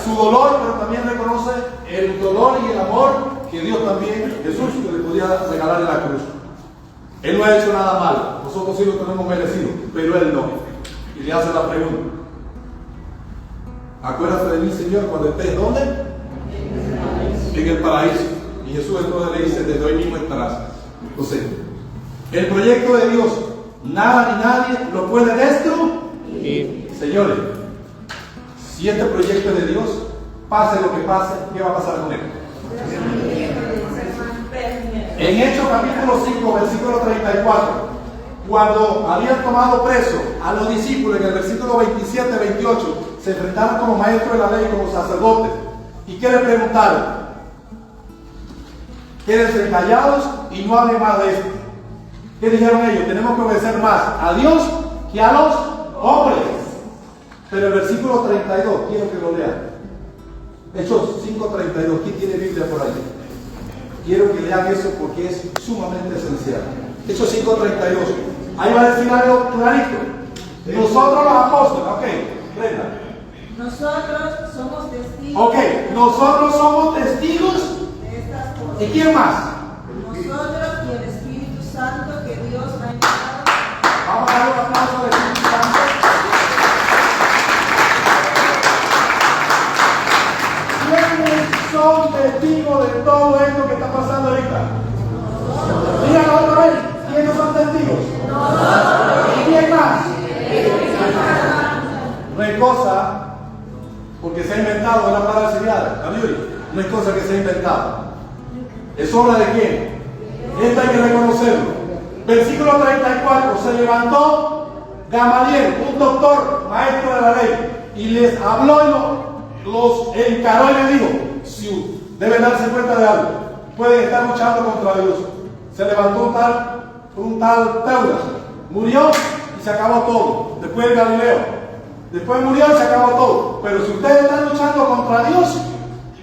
su dolor, pero también reconoce el dolor y el amor que Dios también, Jesús, que le podía regalar en la cruz. Él no ha hecho nada malo. Nosotros sí lo tenemos merecido, pero él no. Y le hace la pregunta: acuérdate de mí, Señor, cuando estés ¿dónde? En el paraíso. Y Jesús entonces le dice: desde hoy mismo estarás. Entonces, el proyecto de Dios, nada ni nadie lo puede destruir. Señores, si este proyecto es de Dios, pase lo que pase, ¿qué va a pasar con él? En Hechos capítulo 5, versículo 34, cuando habían tomado preso a los discípulos, en el versículo 27, 28, se enfrentaron como maestros de la ley, como sacerdotes. ¿Y qué le preguntaron? Quédense callados y no hablen más de esto. ¿Qué dijeron ellos? Tenemos que obedecer más a Dios que a los hombres. Pero el versículo 32, quiero que lo lean. Hechos 5:32. ¿Quién tiene Biblia por ahí? Quiero que lean eso porque es sumamente esencial. Hechos 5:32. Ahí va a decir algo clarito. Nosotros los apóstoles, ok, Brenda. Nosotros somos testigos. Ok, nosotros somos testigos. De estas cosas. ¿Y quién más? Nosotros y el Espíritu Santo que Dios ha enviado. Vamos a dar un aplauso al Espíritu Santo. ¿Quiénes son testigos de todo esto que está pasando ahorita? Díganlo otra vez. ¿Quiénes son testigos? ¿Y quién más? No es cosa, porque se ha inventado la palabra auxiliar, la Biblia. No es cosa que se ha inventado. ¿Es obra de quién? Esto hay que reconocerlo. Versículo 34. Se levantó Gamaliel, un doctor, maestro de la ley, y les habló y los encaró y les dijo: si deben darse cuenta de algo, pueden estar luchando contra Dios. Se levantó un tal Teudas, murió y se acabó todo. Después el Galileo, después murió y se acabó todo. Pero si ustedes están luchando contra Dios,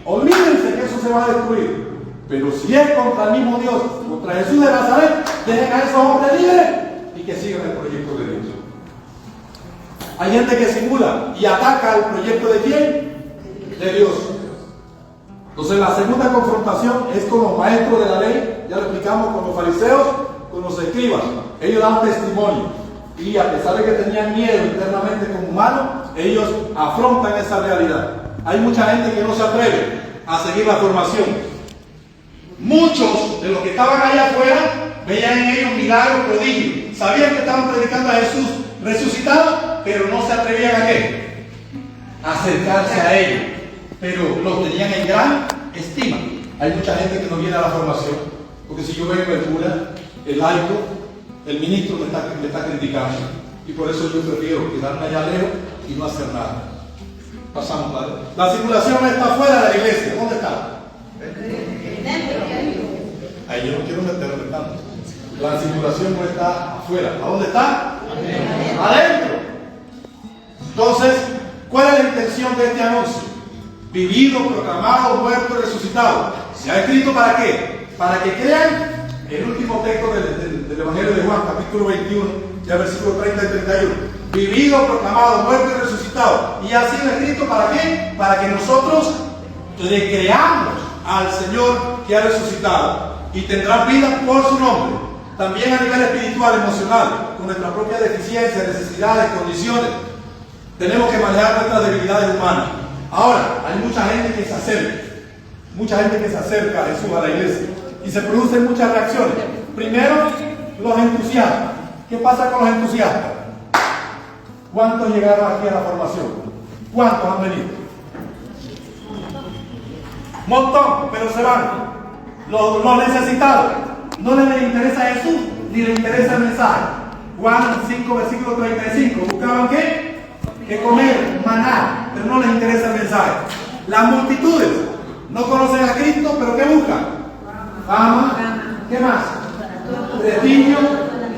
olvídense que eso se va a destruir. Pero si es contra el mismo Dios, contra Jesús de Nazaret, dejen a esos hombres libres y que sigan el proyecto de Dios. Hay gente que simula y ataca el proyecto de quién? De Dios. Entonces la segunda confrontación es con los maestros de la ley, ya lo explicamos, con los fariseos, con los escribas. Ellos dan testimonio y a pesar de que tenían miedo internamente como humanos, ellos afrontan esa realidad. Hay mucha gente que no se atreve a seguir la formación. Muchos de los que estaban allá afuera veían en ellos milagros, prodigios. Sabían que estaban predicando a Jesús resucitado, pero no se atrevían a qué? A acercarse a ellos. Pero los tenían en gran estima. Hay mucha gente que no viene a la formación, porque si yo vengo el cura, el laico, el ministro me está criticando. Y por eso yo prefiero quedarme allá lejos y no hacer nada. Pasamos, padre. La circulación está fuera de la iglesia. ¿Dónde está? Ahí yo no quiero meterme tanto. La circulación no está afuera. ¿A dónde está? Adentro. Entonces, ¿cuál es la intención de este anuncio? Vivido, proclamado, muerto, resucitado. ¿Se ha escrito para qué? Para que crean el último texto del Evangelio de Juan, capítulo 21, ya versículos 30 y 31. Vivido, proclamado, muerto y resucitado. Y ha sido escrito para qué? Para que nosotros le creamos al Señor que ha resucitado y tendrá vida por su nombre. También a nivel espiritual, emocional, con nuestra propia deficiencia, necesidades, condiciones. Tenemos que manejar nuestras debilidades humanas. Ahora, hay mucha gente que se acerca a Jesús, a la iglesia, y se producen muchas reacciones. Primero, los entusiastas. ¿Qué pasa con los entusiastas? ¿Cuántos llegaron aquí a la formación? ¿Cuántos han venido? Montón, pero se van. Los necesitados. No les interesa Jesús, ni les interesa el mensaje. Juan 5, versículo 35. ¿Buscaban qué? Que comer, maná, pero no les interesa el mensaje. Las multitudes no conocen a Cristo, pero ¿qué buscan? Fama. ¿Qué más? Prestigio.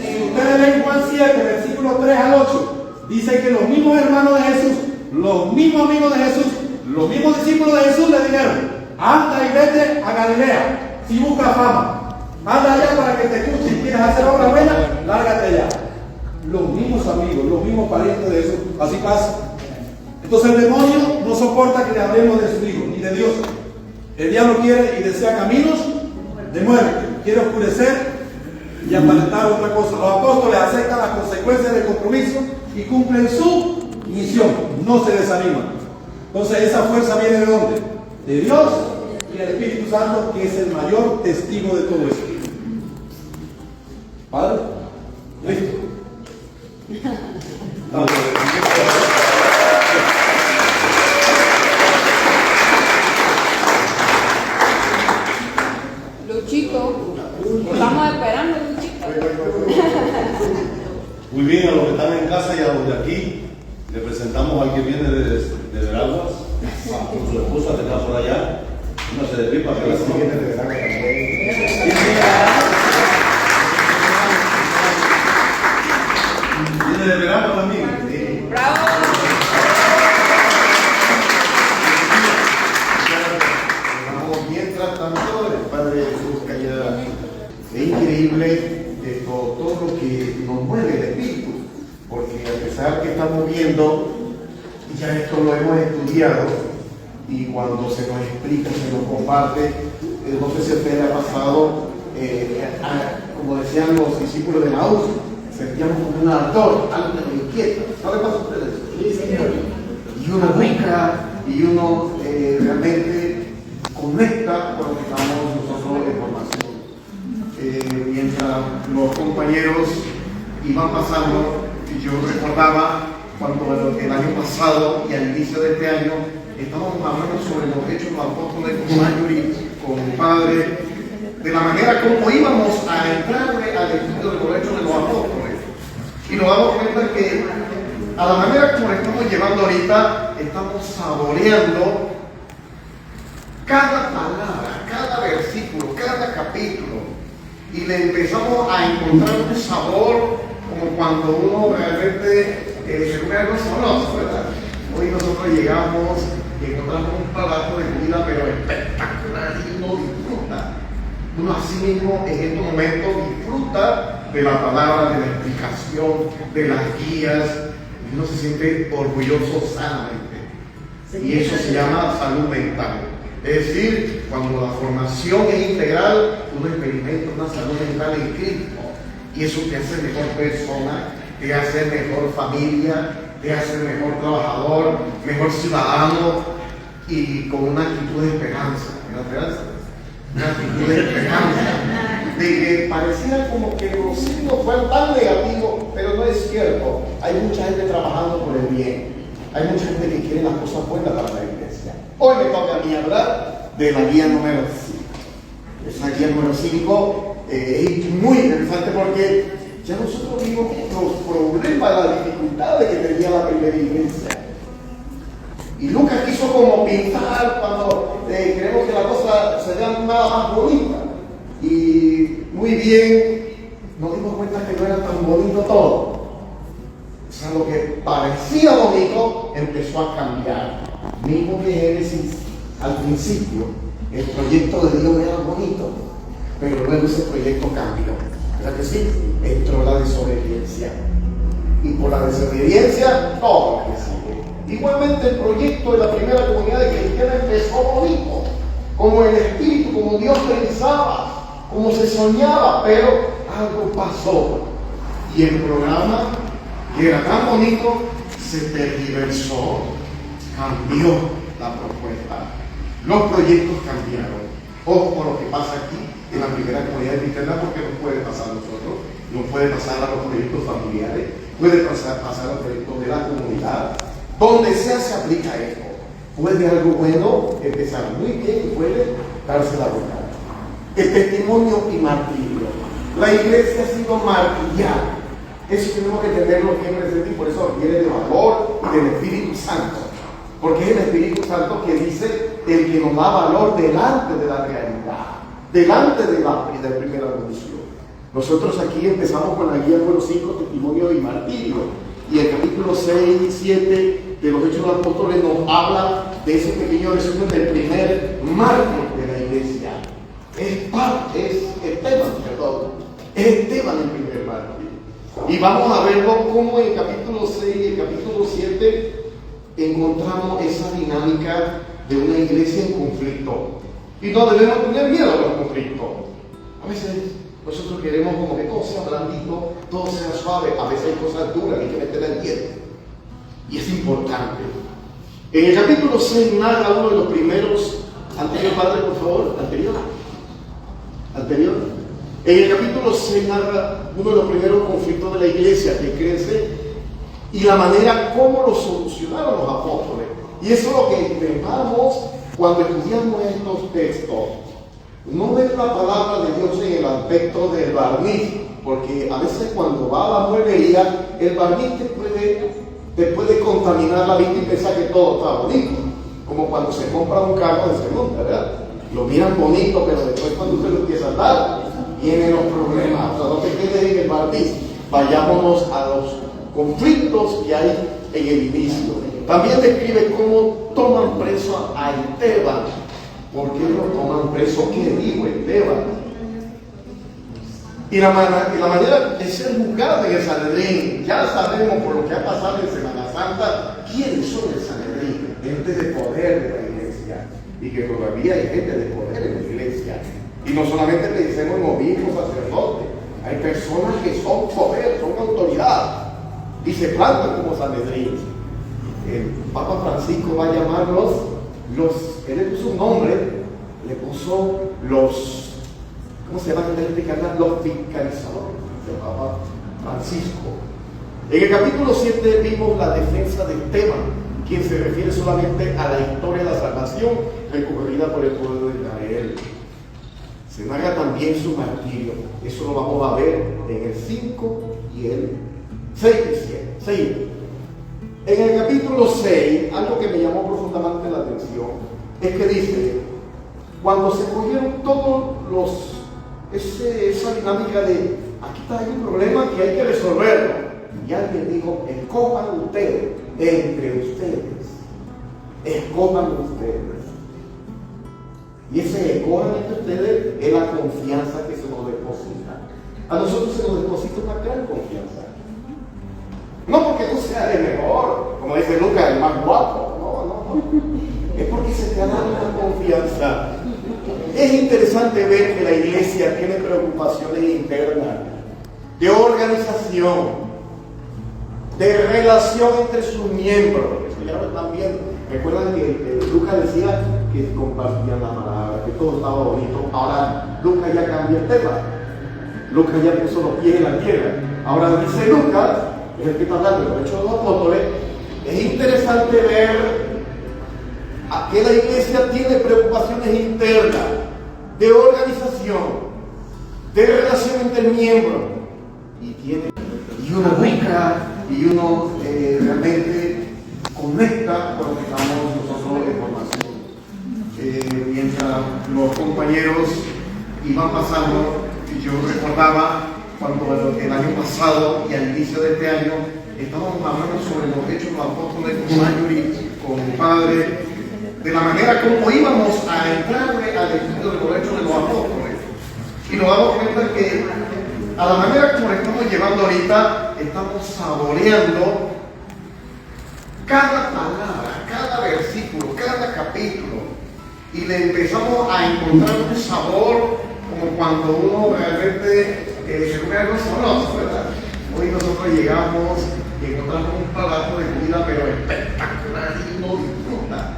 Si ustedes leen Juan 7, versículo 3 al 8, dice que los mismos hermanos de Jesús, los mismos amigos de Jesús, los mismos discípulos de Jesús le dijeron: anda y vete a Galilea. Si buscas fama, anda allá para que te escuchen. Si quieres hacer obra buena, lárgate allá. Los mismos amigos, los mismos parientes de Jesús. Así pasa. Entonces el demonio no soporta que le hablemos de su Hijo, ni de Dios. El diablo quiere y desea caminos de muerte. Quiere oscurecer y aparentar otra cosa. Los apóstoles aceptan las consecuencias del compromiso y cumplen su misión. No se desaniman. Entonces esa fuerza viene de ¿dónde? De Dios y el Espíritu Santo, que es el mayor testigo de todo esto. ¿Padre? ¿Listo? Luchito, estamos esperando, Luchito. Muy bien, a los que están en casa y a los de aquí, le presentamos al que viene de Veraguas, con su esposa que está por allá. No se desvipa que la Viene de Veraguas también. Viene de Veraguas también. Sí. ¡Bravo! Mientras tanto, el Padre Jesús que haya, es increíble todo lo que nos mueve el Espíritu, porque a pesar que estamos viendo ya esto lo hemos estudiado y cuando se nos explica, se nos comparte, no sé si a usted le ha pasado, como decían los discípulos de Maús, sentíamos como un ardor, algo que nos inquieta. ¿No le pasa a ustedes? Sí, señor. Y uno busca y uno realmente conecta con lo que estamos nosotros en formación. Mientras los compañeros iban pasando, yo recordaba cuando el año pasado y al inicio de este año estábamos hablando sobre los hechos de los apóstoles con Mayuri, con mi padre, de la manera como íbamos a entrarle al estudio de los hechos de los apóstoles. Y nos damos cuenta que a la manera como lo estamos llevando ahorita, estamos saboreando cada palabra, cada versículo, cada capítulo. Y le empezamos a encontrar un sabor como cuando uno realmente se come algo sabroso, ¿verdad? Hoy nosotros llegamos y encontramos un plato de comida pero espectacular y uno disfruta. Uno así mismo en estos momentos disfruta de la palabra, de la explicación, de las guías, y uno se siente orgulloso sanamente. Y eso se llama salud mental. Es decir, cuando la formación es integral, uno experimenta una salud mental en Cristo. Y eso te hace mejor persona, te hace mejor familia, te hace mejor trabajador, mejor ciudadano y con una actitud de esperanza. Una actitud de esperanza. De que pareciera como que los signos fueran tan negativos, pero no es cierto. Hay mucha gente trabajando por el bien. Hay mucha gente que quiere las cosas buenas para la iglesia. Hoy me toca a mí hablar de la guía número 5. Esa guía número 5 es muy interesante porque ya nosotros vimos los problemas, las dificultades que tenía la primera iglesia. Y Lucas quiso como pintar cuando creemos que la cosa se vea nada más bonita. Y muy bien, nos dimos cuenta que no era tan bonito todo. O sea, lo que parecía bonito empezó a cambiar. Mismo que Génesis, al principio, el proyecto de Dios era bonito, pero luego ese proyecto cambió. ¿Verdad que sí? Entró la desobediencia. Y por la desobediencia, todo lo que sigue. Igualmente, el proyecto de la primera comunidad de cristiana empezó bonito, como el Espíritu, como Dios pensaba, como se soñaba, pero algo pasó. Y el programa, que era tan bonito, se tergiversó, cambió la propuesta. Los proyectos cambiaron. Ojo con lo que pasa aquí en la primera comunidad cristiana, porque nos puede pasar a nosotros, nos puede pasar a los proyectos familiares, puede pasar a los proyectos de la comunidad. Donde sea se aplica esto. Puede algo bueno empezar muy bien y puede darse la vuelta. El testimonio y martirio. La iglesia ha sido martiriada. Eso tenemos que tenerlo bien presente y por eso viene de valor y del Espíritu Santo. Porque es el Espíritu Santo que dice el que nos da valor delante de la realidad, delante del primer anuncio. Nosotros aquí empezamos con la guía número 5, testimonio y martirio. Y el capítulo 6 y 7 de los Hechos de los Apóstoles nos habla de ese pequeño resumen del primer mártir de la iglesia. Es Esteban el primer mártir. Y vamos a verlo como en el capítulo 6 y el capítulo 7 encontramos esa dinámica de una iglesia en conflicto. Y no debemos tener miedo a los conflictos. A veces nosotros queremos como que todo sea blandito, todo sea suave. A veces hay cosas duras que hay que meterla en hielo. Y es importante. En el capítulo 6 narra uno de los primeros. Anterior, padre, por favor. Anterior. En el capítulo 6 narra uno de los primeros conflictos de la iglesia que crece y la manera como lo solucionaron los apóstoles. Y eso es lo que intentamos cuando estudiamos estos textos. No ver la palabra de Dios en el aspecto del barniz, porque a veces cuando va a la mueblería, el barniz te puede contaminar la vista y pensar que todo está bonito. Como cuando se compra un carro de segunda, ¿verdad? Lo miran bonito, pero después cuando usted lo empieza a dar, vienen los problemas. O sea, no te quedes en el barniz. Vayámonos a los conflictos que hay en el inicio. También describe cómo toman preso a Esteban. ¿Por qué lo toman preso? ¿Qué dijo Esteban? Y la manera de ser juzgado en el Sanedrín. Ya sabemos por lo que ha pasado en Semana Santa quiénes son el Sanedrín, gente de poder de la iglesia, y que todavía hay gente de poder en la iglesia. Y no solamente pensemos en obispos, sacerdotes, hay personas que son poder, son autoridad, y se plantan como Sanedrín. El Papa Francisco va a llamarlos él le puso un nombre, le puso ¿cómo se llama? Los fiscalizadores del Papa Francisco. En el capítulo 7 vimos la defensa de Esteban, quien se refiere solamente a la historia de la salvación recurrida por el pueblo de Israel. Se narra también su martirio. Eso lo vamos a ver en el 5 y el 6 y 7. En el capítulo 6, algo que me llamó profundamente la atención es que dice, cuando se cogieron todos esa dinámica de aquí está hay un problema que hay que resolverlo, y alguien dijo, escojan ustedes, entre ustedes, escojan ustedes. Y ese escojan entre ustedes es la confianza que se nos deposita. A nosotros se nos deposita una gran confianza. No porque tú seas el mejor, como dice Lucas, el más guapo, no. Es porque se te ha dado una confianza. Es interesante ver que la iglesia tiene preocupaciones internas, de organización, de relación entre sus miembros. Eso ya también, recuerdan que Lucas decía que compartían la palabra, que todo estaba bonito. Ahora Lucas ya cambia el tema. Lucas ya puso los pies en la tierra. Ahora dice Lucas, es el que está hablando de los Hechos de los Apóstoles. Es interesante ver que la iglesia tiene preocupaciones internas, de organización, de relación entre miembros, y uno busca y uno realmente conecta con lo que estamos nosotros en formación. Mientras los compañeros iban pasando, y yo recordaba cuando el año pasado y al inicio de este año estábamos hablando sobre los Hechos de los Apóstoles con Mayuri, con mi padre, de la manera como íbamos a entrarle al estudio de los Hechos de los Apóstoles. Y nos damos cuenta que a la manera como lo estamos llevando ahorita, estamos saboreando cada palabra, cada versículo, cada capítulo, y le empezamos a encontrar un sabor como cuando uno realmente se come algo sabroso, ¿verdad? Hoy nosotros llegamos y encontramos un plato de comida pero espectacular y uno disfruta.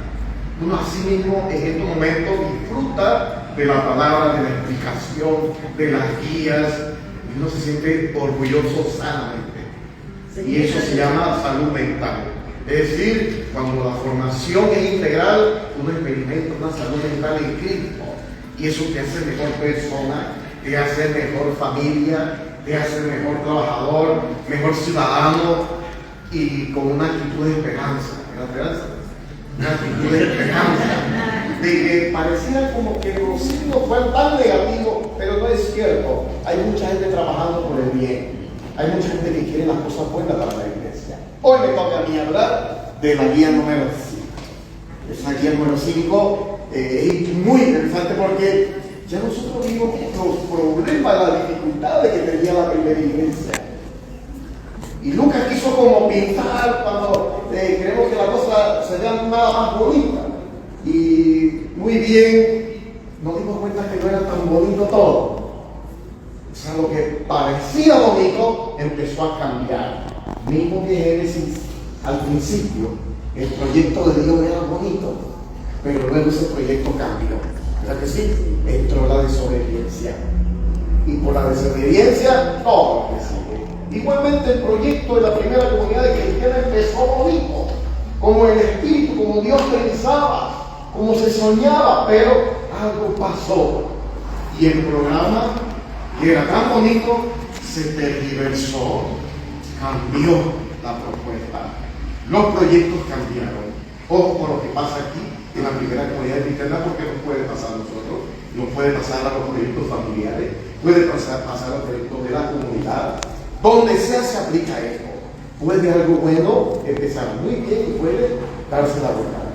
Uno así mismo en estos momentos disfruta de la palabra, de la explicación, de las guías, y uno se siente orgulloso sanamente. Y eso se llama salud mental. Es decir, cuando la formación es integral, uno experimenta una salud mental en Cristo. Y eso te hace mejor persona, te hace mejor familia, te hace mejor trabajador, mejor ciudadano, y con una actitud de esperanza. Una actitud de esperanza, de que pareciera como que los signos fueran tan negativos, pero no es cierto. Hay mucha gente trabajando por el bien, hay mucha gente que quiere las cosas buenas para la iglesia. Hoy me toca a mí hablar de la guía número 5. Esa guía número 5 es muy interesante porque ya nosotros vimos los problemas, las dificultades que tenía la primera iglesia. Y Lucas quiso como pintar cuando creemos que la cosa se vea nada más bonita. Y muy bien, nos dimos cuenta que no era tan bonito todo. O sea, lo que parecía bonito empezó a cambiar. Mismo que Génesis, al principio, el proyecto de Dios era bonito, pero luego ese proyecto cambió. ¿Verdad que sí? Entró la desobediencia. Y por la desobediencia, todo lo que sigue. Igualmente el proyecto de la primera comunidad de cristiana empezó bonito, como el Espíritu, como Dios pensaba, como se soñaba, pero algo pasó. Y el programa, que era tan bonito, se tergiversó, cambió la propuesta. Los proyectos cambiaron. Ojo con lo que pasa aquí en la primera comunidad cristiana, porque nos puede pasar a nosotros, nos puede pasar a los proyectos familiares, puede pasar a los proyectos de la comunidad. Donde sea se aplica esto. Puede algo bueno empezar muy bien y puede darse la vuelta.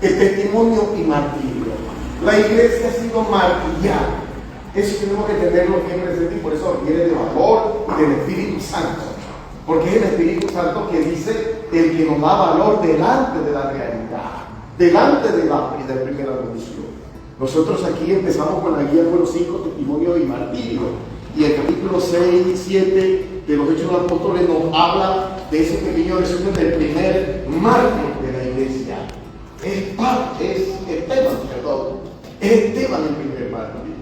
El testimonio y martirio. La iglesia ha sido martillada. Eso tenemos que tenerlo bien presente y por eso requiere de valor y del Espíritu Santo. Porque es el Espíritu Santo que dice el que nos da valor delante de la realidad, delante del primer anuncio. Nosotros aquí empezamos con la guía número 5, testimonio y martirio. Y el capítulo 6 y 7 de los Hechos de los Apóstoles nos habla de ese pequeño resumen del primer mártir de la iglesia. Es Esteban el primer mártir.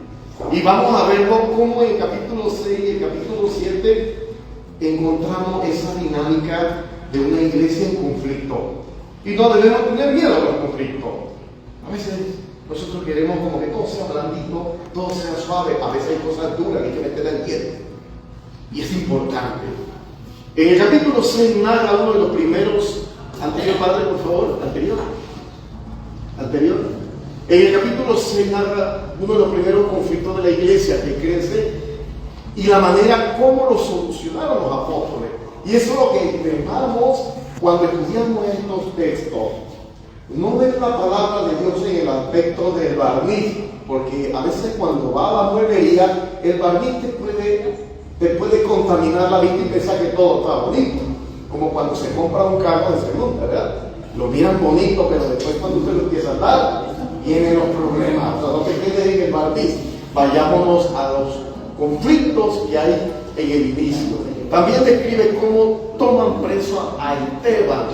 Y vamos a verlo como en el capítulo 6 y el capítulo 7 encontramos esa dinámica de una iglesia en conflicto. Y no debemos tener miedo a los conflictos. A veces nosotros queremos como que todo sea blandito, todo sea suave. A veces hay cosas duras que hay que meter al hielo. Y es importante. En el capítulo 6 narra uno de los primeros. Anterior, padre, por favor. Anterior. En el capítulo 6 narra uno de los primeros conflictos de la iglesia que crece y la manera como lo solucionaron los apóstoles. Y eso es lo que entendamos cuando estudiamos estos textos. No ven la palabra de Dios en el aspecto del barniz, porque a veces cuando va a la mueblería, el barniz te puede contaminar la vista y pensar que todo está bonito. Como cuando se compra un carro de segunda, ¿verdad? Lo miran bonito, pero después cuando usted lo empieza a dar, vienen los problemas. O sea, no te quedes en el barniz. Vayámonos a los conflictos que hay en el inicio. También describe cómo toman preso a Esteban.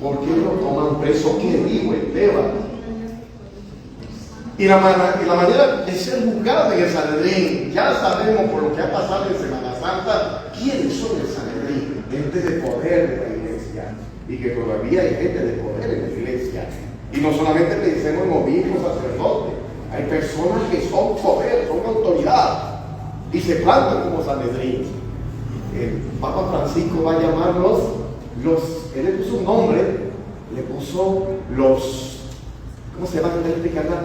¿Por qué lo toman preso? ¿Qué dijo Esteban? Y la manera de ser juzgado en el Sanedrín. Ya sabemos por lo que ha pasado en Semana Santa quiénes son el Sanedrín. Gente de poder de la iglesia. Y que todavía hay gente de poder en la iglesia. Y no solamente pensemos en obispos, sacerdotes. Hay personas que son poder, son autoridad. Y se plantan como Sanedrín. El Papa Francisco va a llamarlos él le puso un nombre, le puso ¿cómo se llama?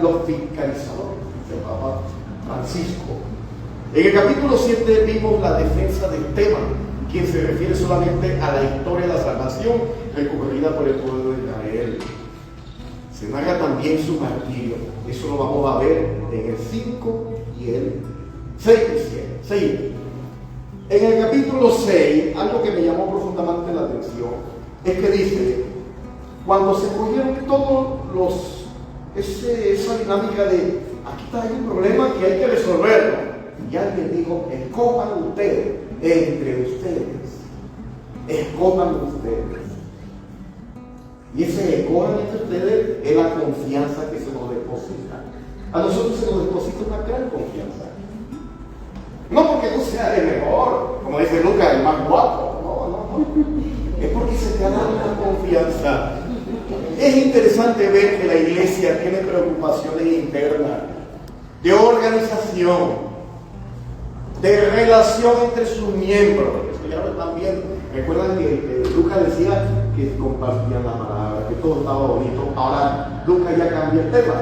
Los fiscalizadores, el Papa Francisco. En el capítulo 7 vimos la defensa de Esteban, quien se refiere solamente a la historia de la salvación recurrida por el pueblo de Israel. Se narra también su martirio. Eso lo vamos a ver en el 5 y el 6 y 7. En el capítulo 6, algo que me llamó profundamente la atención es que dice, cuando se cogieron todos esa dinámica de aquí está hay un problema que hay que resolverlo, y alguien dijo, escojan ustedes, entre ustedes, escojan ustedes. Y ese escojan entre ustedes es la confianza que se nos deposita. A nosotros se nos deposita una gran confianza. No porque tú seas el mejor, como dice Lucas, el más guapo. No. Es porque se te ha dado una confianza. Es interesante ver que la iglesia tiene preocupaciones internas, de organización, de relación entre sus miembros. Eso ya también, recuerdan que Lucas decía que compartían la palabra, que todo estaba bonito. Ahora Lucas ya cambia el tema.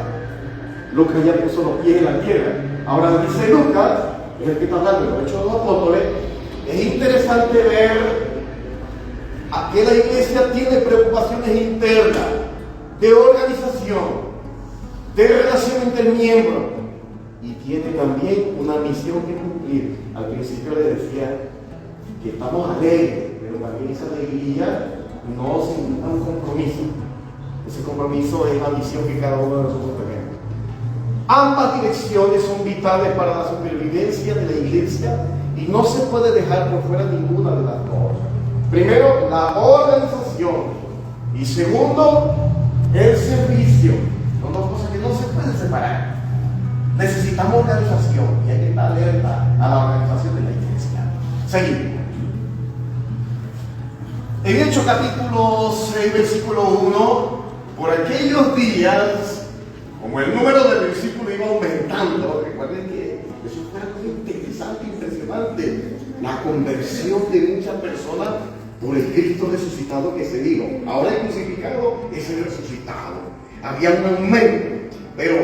Lucas ya puso los pies en la tierra. Ahora dice Lucas, es el que está hablando de los Hechos de los Apóstoles. Es interesante ver a que la iglesia tiene preocupaciones internas, de organización, de relación entre miembros, y tiene también una misión que cumplir. Al principio le decía que estamos alegres, pero también esa alegría no significa un compromiso. Ese compromiso es la misión que cada uno de nosotros tenemos. Ambas direcciones son vitales para la supervivencia de la iglesia y no se puede dejar por fuera ninguna de las dos. Primero, la organización, y segundo, el servicio. Son dos cosas que no se pueden separar. Necesitamos organización y hay que estar alerta a la organización de la iglesia. Seguimos. En Hechos capítulo 6, versículo 1, por aquellos días, como el número de discípulos iba aumentando, recuerden que eso fue algo interesante, impresionante, la conversión de muchas personas por el Cristo resucitado que se dijo. Ahora el crucificado es el resucitado. Había un aumento, pero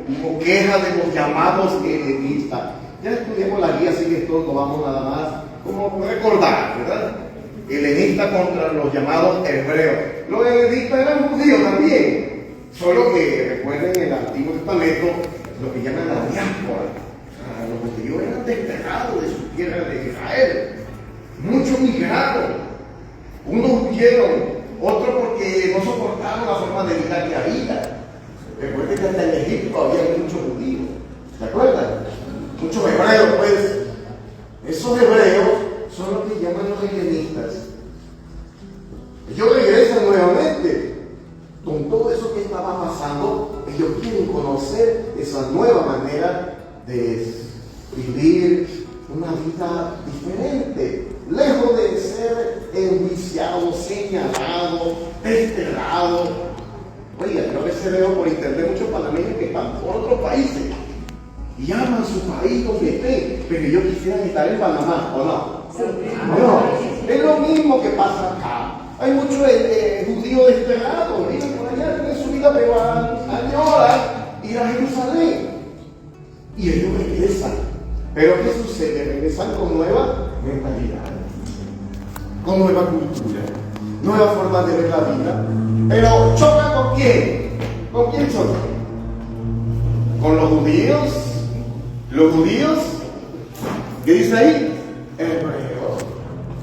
hubo queja de los llamados helenistas. Ya estudiamos la guía, así que esto no vamos nada más como recordar, ¿verdad? Helenista contra los llamados hebreos. Los helenistas eran judíos también, solo que recuerden en el Antiguo Testamento lo que llaman la diáspora. Los judíos eran desterrados de su tierra de Israel. Muchos migraron Unos huyeron, otros porque no soportaron la forma de vida que había. Recuerden que hasta en Egipto había muchos judíos, ¿se acuerdan? Muchos hebreos, pues. Esos hebreos son los que llaman los helenistas. Ellos regresan nuevamente con todo eso que estaba pasando. Ellos quieren conocer esa nueva manera de vivir una vida diferente, lejos de ser enjuiciado, señalado, desterrado. Oiga, yo a veces veo por internet muchos panameños que están por otros países y aman su país donde estén, pero ellos quisieran estar en Panamá, ¿o no? No, es lo mismo que pasa acá. Hay muchos judíos desterrados, viven por allá, tienen su vida, pero añoran ir a Jerusalén. Y ellos regresan. Pero ¿qué sucede? Regresan con nueva mentalidad, con nueva cultura, nueva forma de ver la vida. Pero ¿chocan con quién? ¿Con quién chocan? ¿Con los judíos? ¿Los judíos? ¿Qué dice ahí? Hebreos.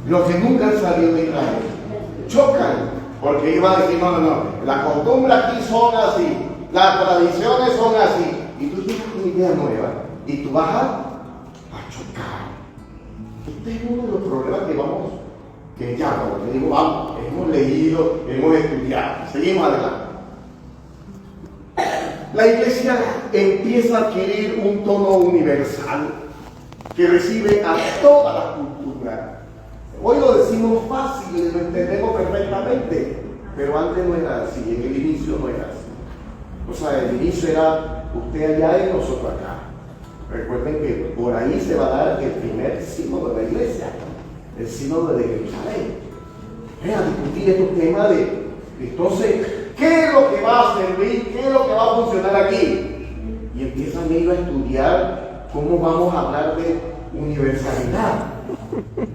Los que nunca han salido de Israel. Chocan, porque iba a decir, no, las costumbres aquí son así, las tradiciones son así, y tú tienes una idea nueva, y tú vas a chocar. Este es uno de los problemas que ya, como te digo, vamos, hemos leído, hemos estudiado, seguimos adelante. La iglesia empieza a adquirir un tono universal que recibe a toda la cultura. Hoy lo decimos fácil, lo entendemos perfectamente, pero antes no era así, en el inicio no era así. O sea, el inicio era usted allá y nosotros acá. Recuerden que por ahí se va a dar el primer sínodo de la iglesia, el sínodo de Jerusalén. A discutir estos temas de, entonces, ¿qué es lo que va a servir? ¿Qué es lo que va a funcionar aquí? Y empiezan ellos a estudiar cómo vamos a hablar de universalidad.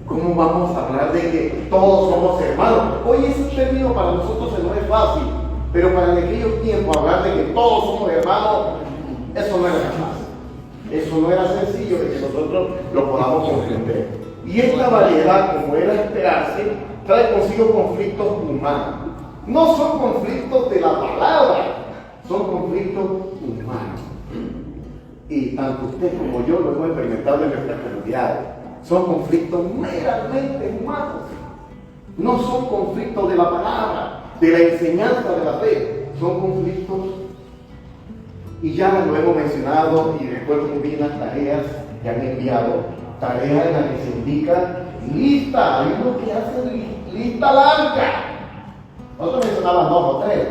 ¿Cómo vamos a hablar de que todos somos hermanos? Hoy ese término para nosotros no es fácil, pero para en aquellos tiempos hablar de que todos somos hermanos, eso no era fácil. Eso no era sencillo de que nosotros lo podamos comprender. Y esta variedad, como era esperarse, trae consigo conflictos humanos. No son conflictos de la palabra, son conflictos humanos. Y tanto usted como yo lo hemos experimentado en nuestras comunidades. Son conflictos meramente humanos. No son conflictos de la palabra, de la enseñanza de la fe. Son conflictos, y ya lo hemos mencionado, y recuerdo muy bien las tareas que han enviado. Tareas en las que se indica lista. Hay unos que hacen lista larga. Otros mencionaban 2 o 3,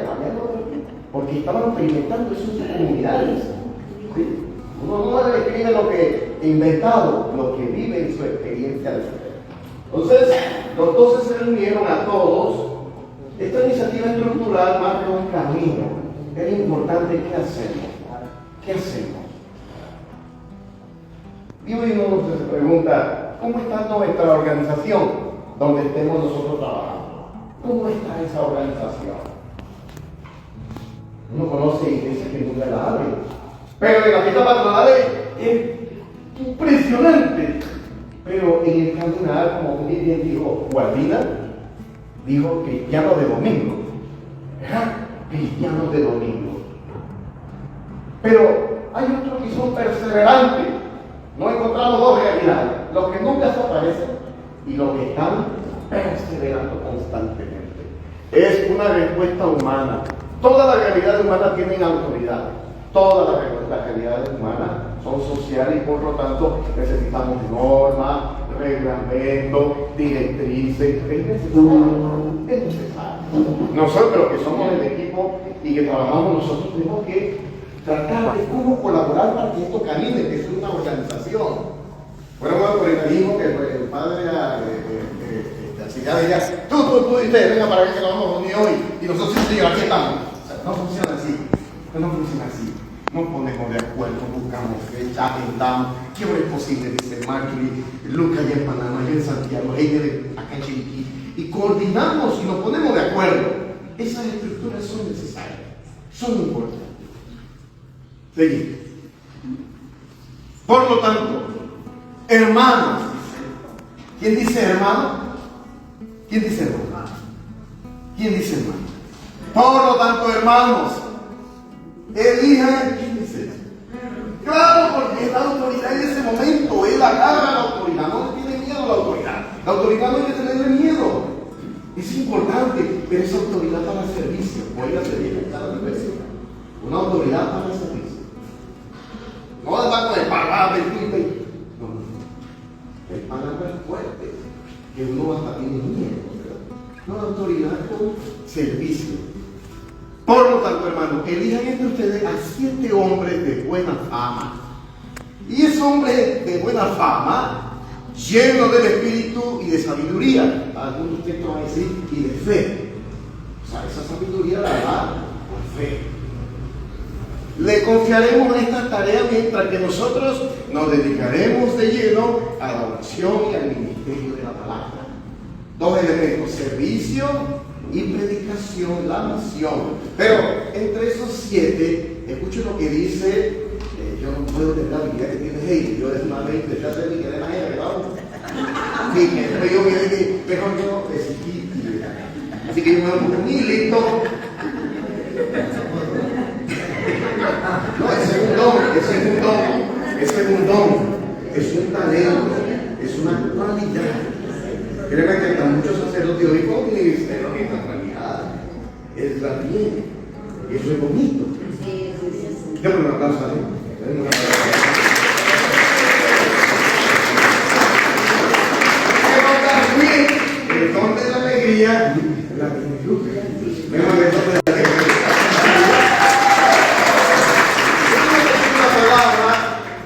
porque estaban experimentando eso en sus comunidades. ¿Sí? Uno no describe lo que he inventado, lo que vive en su experiencia de fe. Entonces, los 12 se reunieron a todos. Esta iniciativa estructural marca un camino. Es importante, ¿qué hacemos? ¿Qué hacemos? Y uno se pregunta, ¿cómo está nuestra organización donde estemos nosotros trabajando? ¿Cómo está esa organización? Uno conoce iglesias que nunca la abren, pero en la fiesta patronal es impresionante. Pero en el caminar, como muy bien dijo Guardina, dijo cristianos de domingo. ¿Verdad? Cristianos de domingo. Pero hay otros que son perseverantes. No encontramos 2 realidades: los que nunca desaparecen y los que están perseverando constantemente. Es una respuesta humana. Todas las realidades humanas tienen autoridad. Todas las realidades humanas son sociales y por lo tanto necesitamos normas, reglamentos, directrices. Es necesario. Nosotros que somos el equipo y que trabajamos, nosotros tenemos que tratar de cómo colaborar para que esto camine, que es una organización. Bueno, por el mismo que el padre de Ciudad decía, tú dices, venga para acá que nos vamos a unir hoy, y nosotros sí, aquí estamos. O sea, no funciona así, no funciona así. Nos ponemos de acuerdo, buscamos fecha, agendamos. ¿Qué hora es posible? Dice Marjorie, Luca allá en Panamá, yo en Santiago, ella acá en Chiriquí. Y coordinamos y nos ponemos de acuerdo. Esas estructuras son necesarias, son importantes. Seguimos. Por lo tanto, hermanos. ¿Quién dice hermano? ¿Quién dice hermano? ¿Quién dice hermano? Por lo tanto, hermanos, elijan. ¿Quién dice? Claro, porque es la autoridad en ese momento. Él agarra la autoridad. No le tiene miedo a la autoridad. La autoridad no hay que tenerle miedo. Es importante, pero esa autoridad para servicio. Óigase bien, cada vez. Una autoridad para el servicio. No andar con el palabra del clipe. No, no. Es palabra fuerte. Que uno hasta tiene miedo. No, la autoridad con servicio. Por lo tanto, hermanos, elijan entre ustedes a 7 hombres de buena fama. Y esos hombres de buena fama, llenos del espíritu y de sabiduría. Algunos textos van a decir, y de fe. O sea, esa sabiduría la da por fe. Le confiaremos en esta tarea mientras que nosotros nos dedicaremos de lleno a la oración y al ministerio de la palabra. 2 elementos, servicio y predicación, la misión. Pero entre esos 7, escuchen lo que dice, yo no puedo tener la habilidad que tiene Heidi, yo desmadamente, ya sé que de manera, ¿verdad? Sí, que después yo miré que mejor yo decidí. Así que yo me voy un hilito. No, ese es un don, es un talento, es una cualidad. Créeme que hasta muchos sacerdotes hoy con ministerio en esta cualidad. Es la bien, y eso es bonito. Démosle un aplauso a Dios. Pero también el don de la alegría, la plenitud. Déjame el don de la alegría.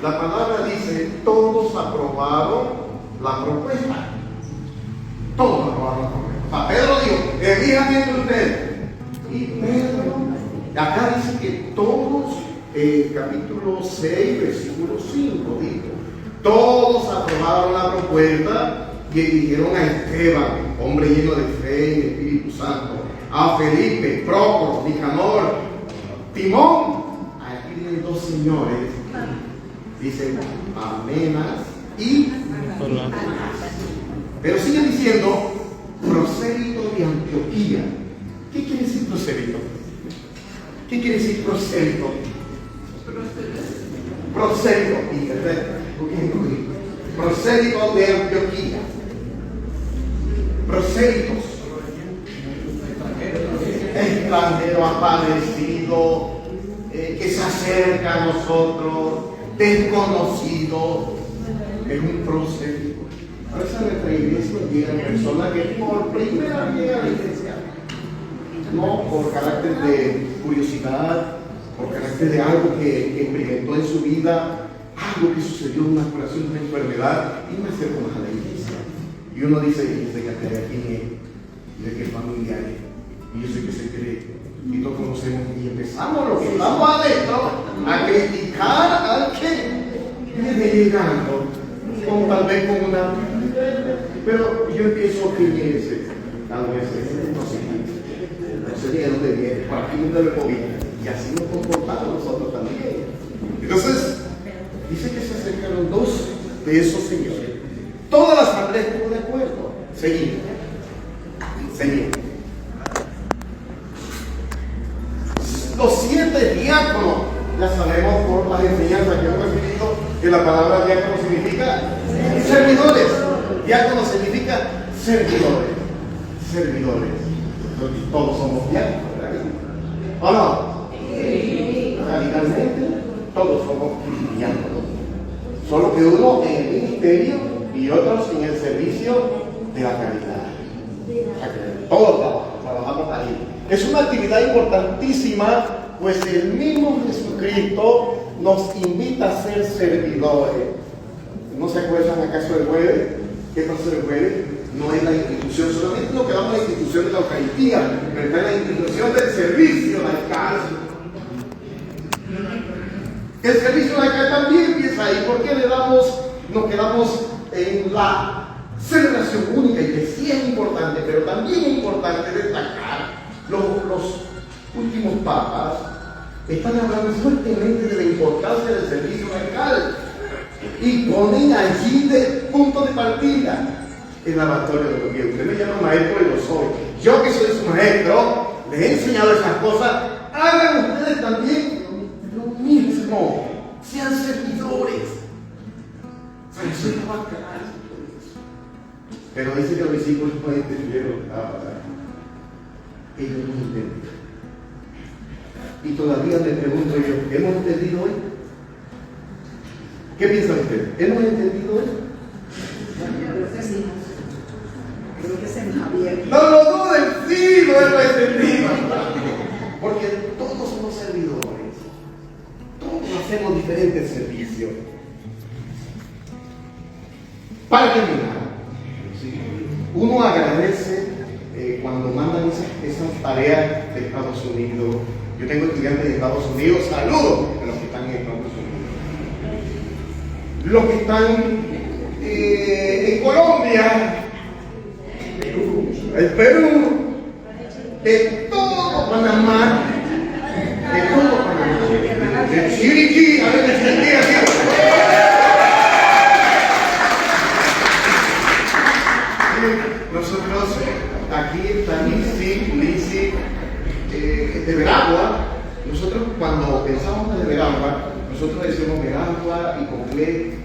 La palabra dice, todos aprobaron la propuesta. Todos aprobaron la propuesta. O sea, Pedro dijo, elijan entre ustedes. Y Pedro, acá dice que todos, capítulo 6, versículo 5, dijo, todos aprobaron la propuesta y eligieron a Esteban, hombre lleno de fe y de Espíritu Santo, a Felipe, Prócoro, Nicanor, Timón. Aquí vienen 2 señores. Dicen Amenas y Nicolás. Pero sigue diciendo prosélito de Antioquía. ¿Qué quiere decir prosélito? ¿Qué quiere decir prosélito? Prosélito, prosélito de Antioquía. Prosélitos. Extranjero aparecido, que se acerca a nosotros, desconocido, es un prosélito. A veces en nuestra iglesia llegan personas que por primera vez llegan a la iglesia, no por carácter de curiosidad, por carácter de algo que experimentó en su vida, algo que sucedió, una curación, una enfermedad, y me acerco más a la iglesia. Y uno dice, ¿y de quién es? ¿Y de qué familia es? Y yo sé que se cree. Y todos conocemos y empezamos los que estamos adentro a criticar al que viene llegando, como tal vez con una. Pero yo empiezo a ese, tal vez no sé ni de dónde viene, por aquí nunca lo COVID, y así nos comportamos nosotros también. Entonces, dice que se acercaron 2 de esos señores. Toda la asamblea estuvo de acuerdo. Seguimos. Los 7 diáconos, ya sabemos por las enseñanzas que hemos recibido que la palabra diácono significa servidores. Diácono significa servidores. Entonces, todos somos diáconos, ¿verdad? ¿O no? Radicalmente, todos somos diáconos. Solo que uno en el ministerio y otros en el servicio de la caridad. Todos trabajamos ahí. Es una actividad importantísima, pues el mismo Jesucristo nos invita a ser servidores. ¿No se acuerdan acaso del jueves? ¿Qué pasó el jueves? No es la institución, solamente lo que damos la institución de la Eucaristía, pero está en la institución del servicio laical. El servicio laical también empieza ahí. ¿Por qué nos quedamos en la celebración única? Y que sí es importante, pero también es importante destacar los últimos papas están hablando fuertemente de la importancia del servicio laical y ponen allí de punto de partida el lavatorio de los pies. Usted me llama maestro y lo soy. yo que soy su maestro, les he enseñado esas cosas, hagan ustedes también lo mismo. Sean servidores. Eso es bacán. Pero dice que los discípulos no entendieron lo que estaba pasando. Ellos no entendieron. Y todavía me pregunto yo, ¿hemos entendido hoy? ¿Qué piensan ustedes? ¿Hemos entendido hoy? Yo creo que sí. Creo que se nos abierto. No lo duden, sí, lo hemos entendido. Porque todos somos servidores. Todos hacemos diferentes servicios. Para terminar, uno agradece cuando mandan esas tareas de Estados Unidos. Yo tengo estudiantes de Estados Unidos, saludos a los que están en Estados Unidos. Los que están en Colombia, el Perú, de todo Panamá, de Chiriquí, a ver, de Chiriquí, aquí. Nosotros, aquí está Lizzy, de Veragua. Nosotros cuando pensamos en Veragua, nosotros decimos Veragua y Conclé,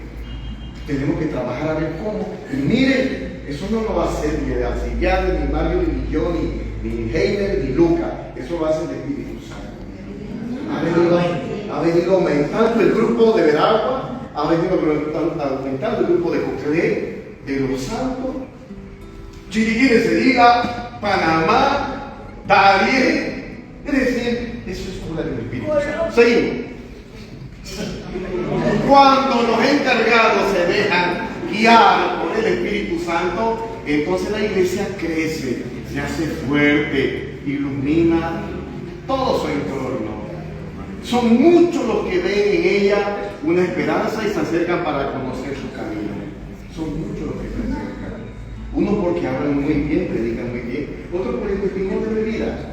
tenemos que trabajar a ver cómo. Y miren, eso no lo va a hacer ni de Alcibiades, ni Mario, ni yo, ni Heiner, ni Luca. Eso lo hace el Espíritu Santo. Ha venido aumentando el grupo de Veragua, ha venido aumentando el grupo de Conclé, de los Santos. Chiriquí se diga, Panamá, Darién, es decir, eso es obra del Espíritu Santo. Seguimos. Cuando los encargados se dejan guiar por el Espíritu Santo, entonces la iglesia crece, se hace fuerte, ilumina todo su entorno. Son muchos los que ven en ella una esperanza y se acercan para conocer su camino. Son muchos los que se acercan. Unos porque hablan muy bien, predican muy bien, otros por el testimonio de vida,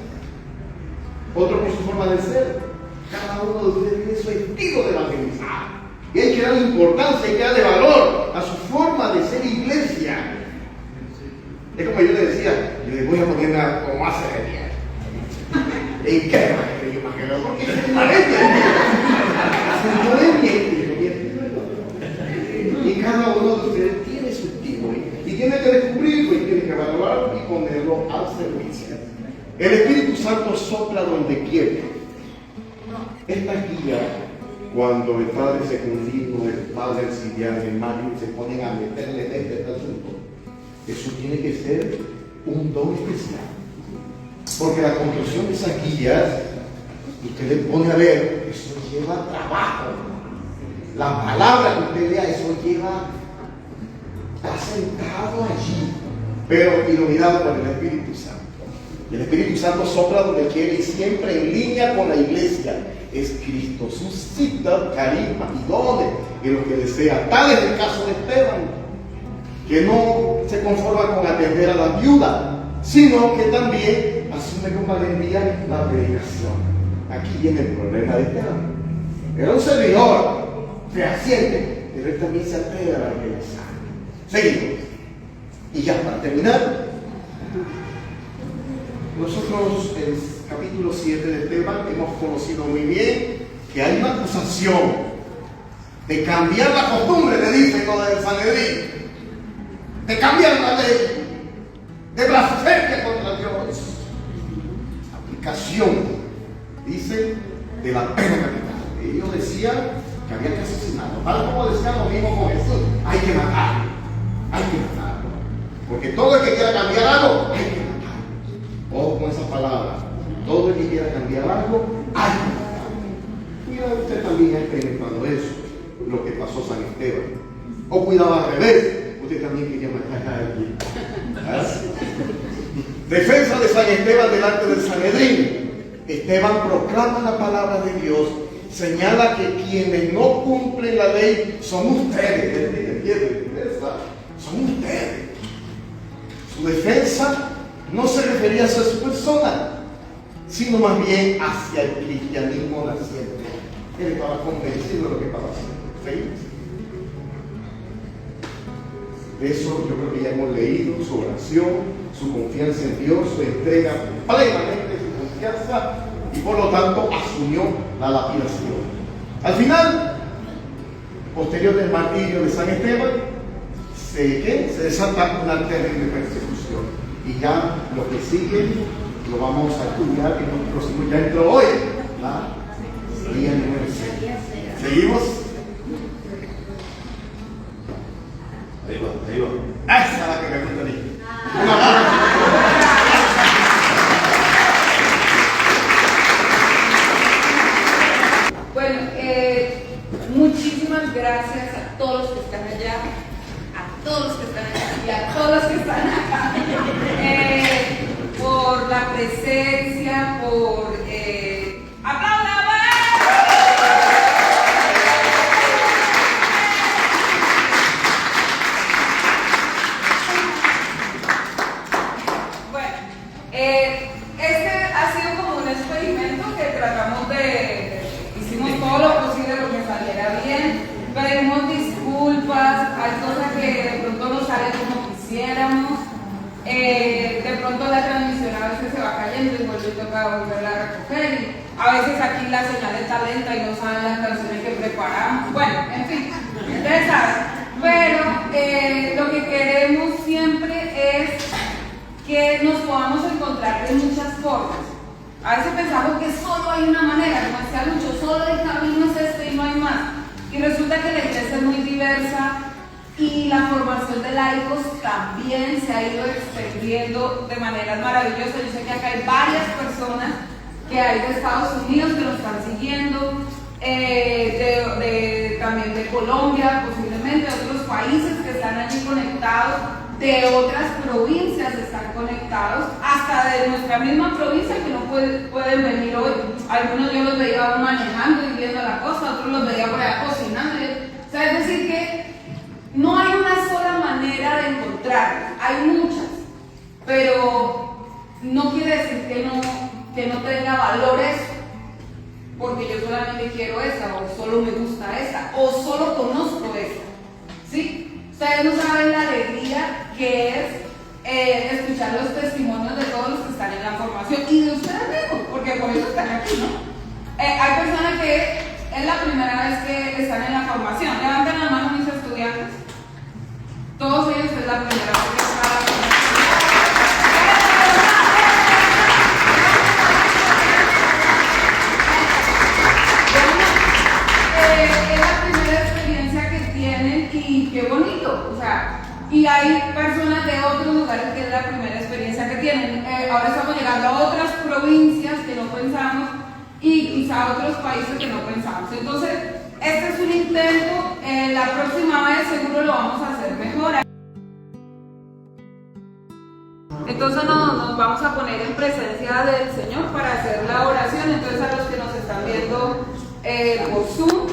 otros por su forma de ser. Cada uno de ustedes tiene su estilo de evangelizar. Y hay que darle importancia, hay que darle valor a su forma de ser iglesia. Es como yo le decía, yo le voy a poner como hace genial. ¿En qué evangelio más que no? Porque es diferente. Y cada uno de ustedes tiene su estilo. Y tiene que descubrirlo y tiene que valorarlo y ponerlo al servicio. El Espíritu Santo sopla donde quiere. Esta guía, cuando el padre Secundino, el padre Alcibiades, el Mario se ponen a meterle este asunto, eso tiene que ser un don especial. Porque la conclusión de esas guías, usted le pone a ver, eso lleva trabajo. La palabra que usted lea, eso lleva, está sentado allí, pero iluminado por el Espíritu Santo. Y el Espíritu Santo sopla donde quiere y siempre en línea con la iglesia. Es Cristo, suscita carisma y dones en lo que desea. Tal es el caso de Esteban, que no se conforma con atender a la viuda, sino que también asume con valentía la predicación. Aquí viene el problema de Esteban. Era un servidor fehaciente, pero él también se atreve a evangelizar. Seguimos. Y ya para terminar, nosotros en el capítulo 7 de Esteban hemos conocido muy bien que hay una acusación de cambiar la costumbre, le dice lo del Sanedrín, de cambiar la ley, de blasfemia contra Dios. Aplicación, dice, de la pena capital. Ellos decían que había que asesinarlo, tal como decían lo mismo con Jesús, hay que matarlo, porque todo el que quiera cambiar algo, hay que matarlo. Ojo con esa palabra, todo el que quiera cambiar algo, hay que matarlo. Cuidado, usted también ha experimentado eso, lo que pasó San Esteban. O cuidado al revés, usted también quería matar a alguien. Defensa de San Esteban delante del Sanedrín. Esteban proclama la palabra de Dios, señala que quienes no cumplen la ley son ustedes. ¿Entienden? Son ustedes. Su defensa no se refería hacia su persona, sino más bien hacia el cristianismo naciente. Él estaba convencido de lo que estaba haciendo. ¿Sí? De eso yo creo que ya hemos leído, su oración, su confianza en Dios, su entrega plenamente su confianza y por lo tanto asumió la lapidación. Al final, posterior del martirio de San Esteban, se desata una terrible persecución. Y ya lo que sigue lo vamos a estudiar en los próximos, ya entró hoy, día número 6. ¿Seguimos? Ahí va. Esa es la que me gusta a mí. Bueno, muchísimas gracias a todos los que están allá, a todos los que están acá y a todos los que están acá, por la presencia, por ¡aplaudan! Bueno, este ha sido como un experimento que tratamos hicimos todo lo posible para que saliera bien, pedimos disculpas, hay cosas que de pronto no salen como quisiéramos, de pronto la transmisión a veces se va cayendo y vuelve y toca volverla a recoger, y a veces aquí la señal está lenta y no saben las canciones que preparamos, bueno, en fin, ustedes saben, pero lo que queremos siempre es que nos podamos encontrar de muchas formas. A veces pensamos que solo hay una manera, como decía Lucho, solo el camino es este y no hay más. Y resulta que la iglesia es muy diversa y la formación de laicos también se ha ido extendiendo de maneras maravillosas. Yo sé que acá hay varias personas que hay de Estados Unidos que nos están siguiendo, también de Colombia, posiblemente de otros países que están allí conectados, de otras provincias están conectados, hasta de nuestra misma provincia que no pueden venir hoy. Algunos yo los veía manejando y viendo la cosa, otros los veía por allá cocinando. O sea, es decir que no hay una sola manera de encontrar, hay muchas, pero no quiere decir que no tenga valores porque yo solamente quiero esa, o solo me gusta esa, o solo conozco esa, ¿sí? Ustedes no saben la alegría que es escuchar los testimonios de todos los que están en la formación y de ustedes mismos, porque por eso están aquí, ¿no? Hay personas que es la primera vez que están en la formación. Levanten las manos mis estudiantes. Todos ellos es la primera vez que están en la formación. Es la primera experiencia que tienen y qué bonito, o sea, y hay personas de otros lugares que es la primera experiencia que tienen. Ahora estamos llegando a otras provincias que no pensamos y quizá a otros países que no pensamos. Entonces, este es un intento, la próxima vez seguro lo vamos a hacer mejor. Entonces nos vamos a poner en presencia del Señor para hacer la oración. Entonces a los que nos están viendo por Zoom,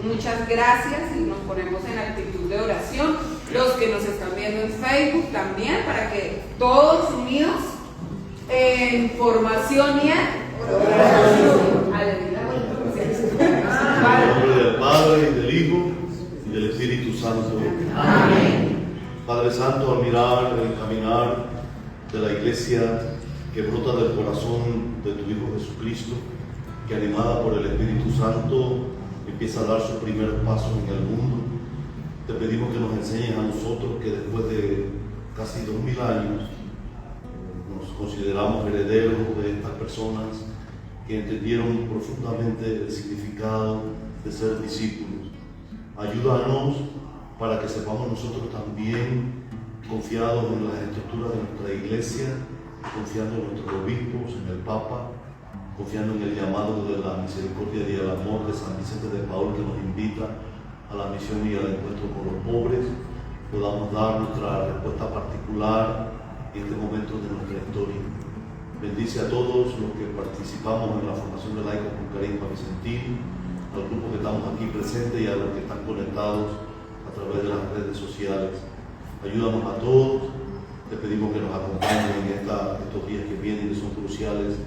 muchas gracias y nos ponemos en actitud de oración. Los que nos están viendo en Facebook también, para que todos unidos en formación y en oración. Aleluya. En el nombre del Padre, y del Hijo, y del Espíritu Santo. Amén. Padre Santo, al mirar el caminar de la iglesia que brota del corazón de tu Hijo Jesucristo, que animada por el Espíritu Santo empieza a dar sus primeros pasos en el mundo, te pedimos que nos enseñes a nosotros que después de casi 2000 años nos consideramos herederos de estas personas que entendieron profundamente el significado de ser discípulos. Ayúdanos para que sepamos nosotros también, confiados en las estructuras de nuestra iglesia, confiando en nuestros obispos, en el Papa, confiando en el llamado de la misericordia y el amor de San Vicente de Paúl, que nos invita a la misión y al encuentro con los pobres, podamos dar nuestra respuesta particular en este momento de nuestra historia. Bendice a todos los que participamos en la formación de laicos con carisma vicentil, al grupo que estamos aquí presentes y a los que están conectados a través de las redes sociales. Ayúdanos a todos, te pedimos que nos acompañen en estos días que vienen, que son cruciales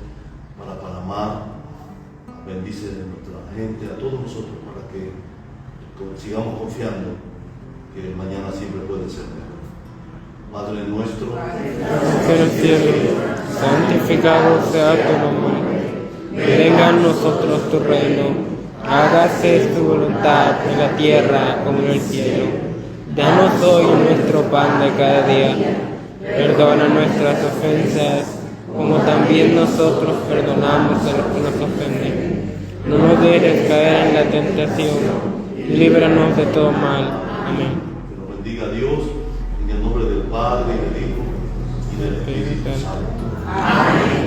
para Panamá. Bendice a nuestra gente, a todos nosotros, para que sigamos confiando que mañana siempre puede ser mejor. Padre nuestro, que en el cielo, santificado sea tu nombre. Venga a nosotros tu reino. Hágase tu voluntad en la tierra como en el cielo. Danos hoy nuestro pan de cada día. Perdona nuestras ofensas, como también nosotros perdonamos a los que nos ofenden. No nos dejes caer en la tentación, y líbranos de todo mal. Amén. que nos bendiga Dios, en el nombre del Padre, y del Hijo, y del Espíritu Santo. Amén.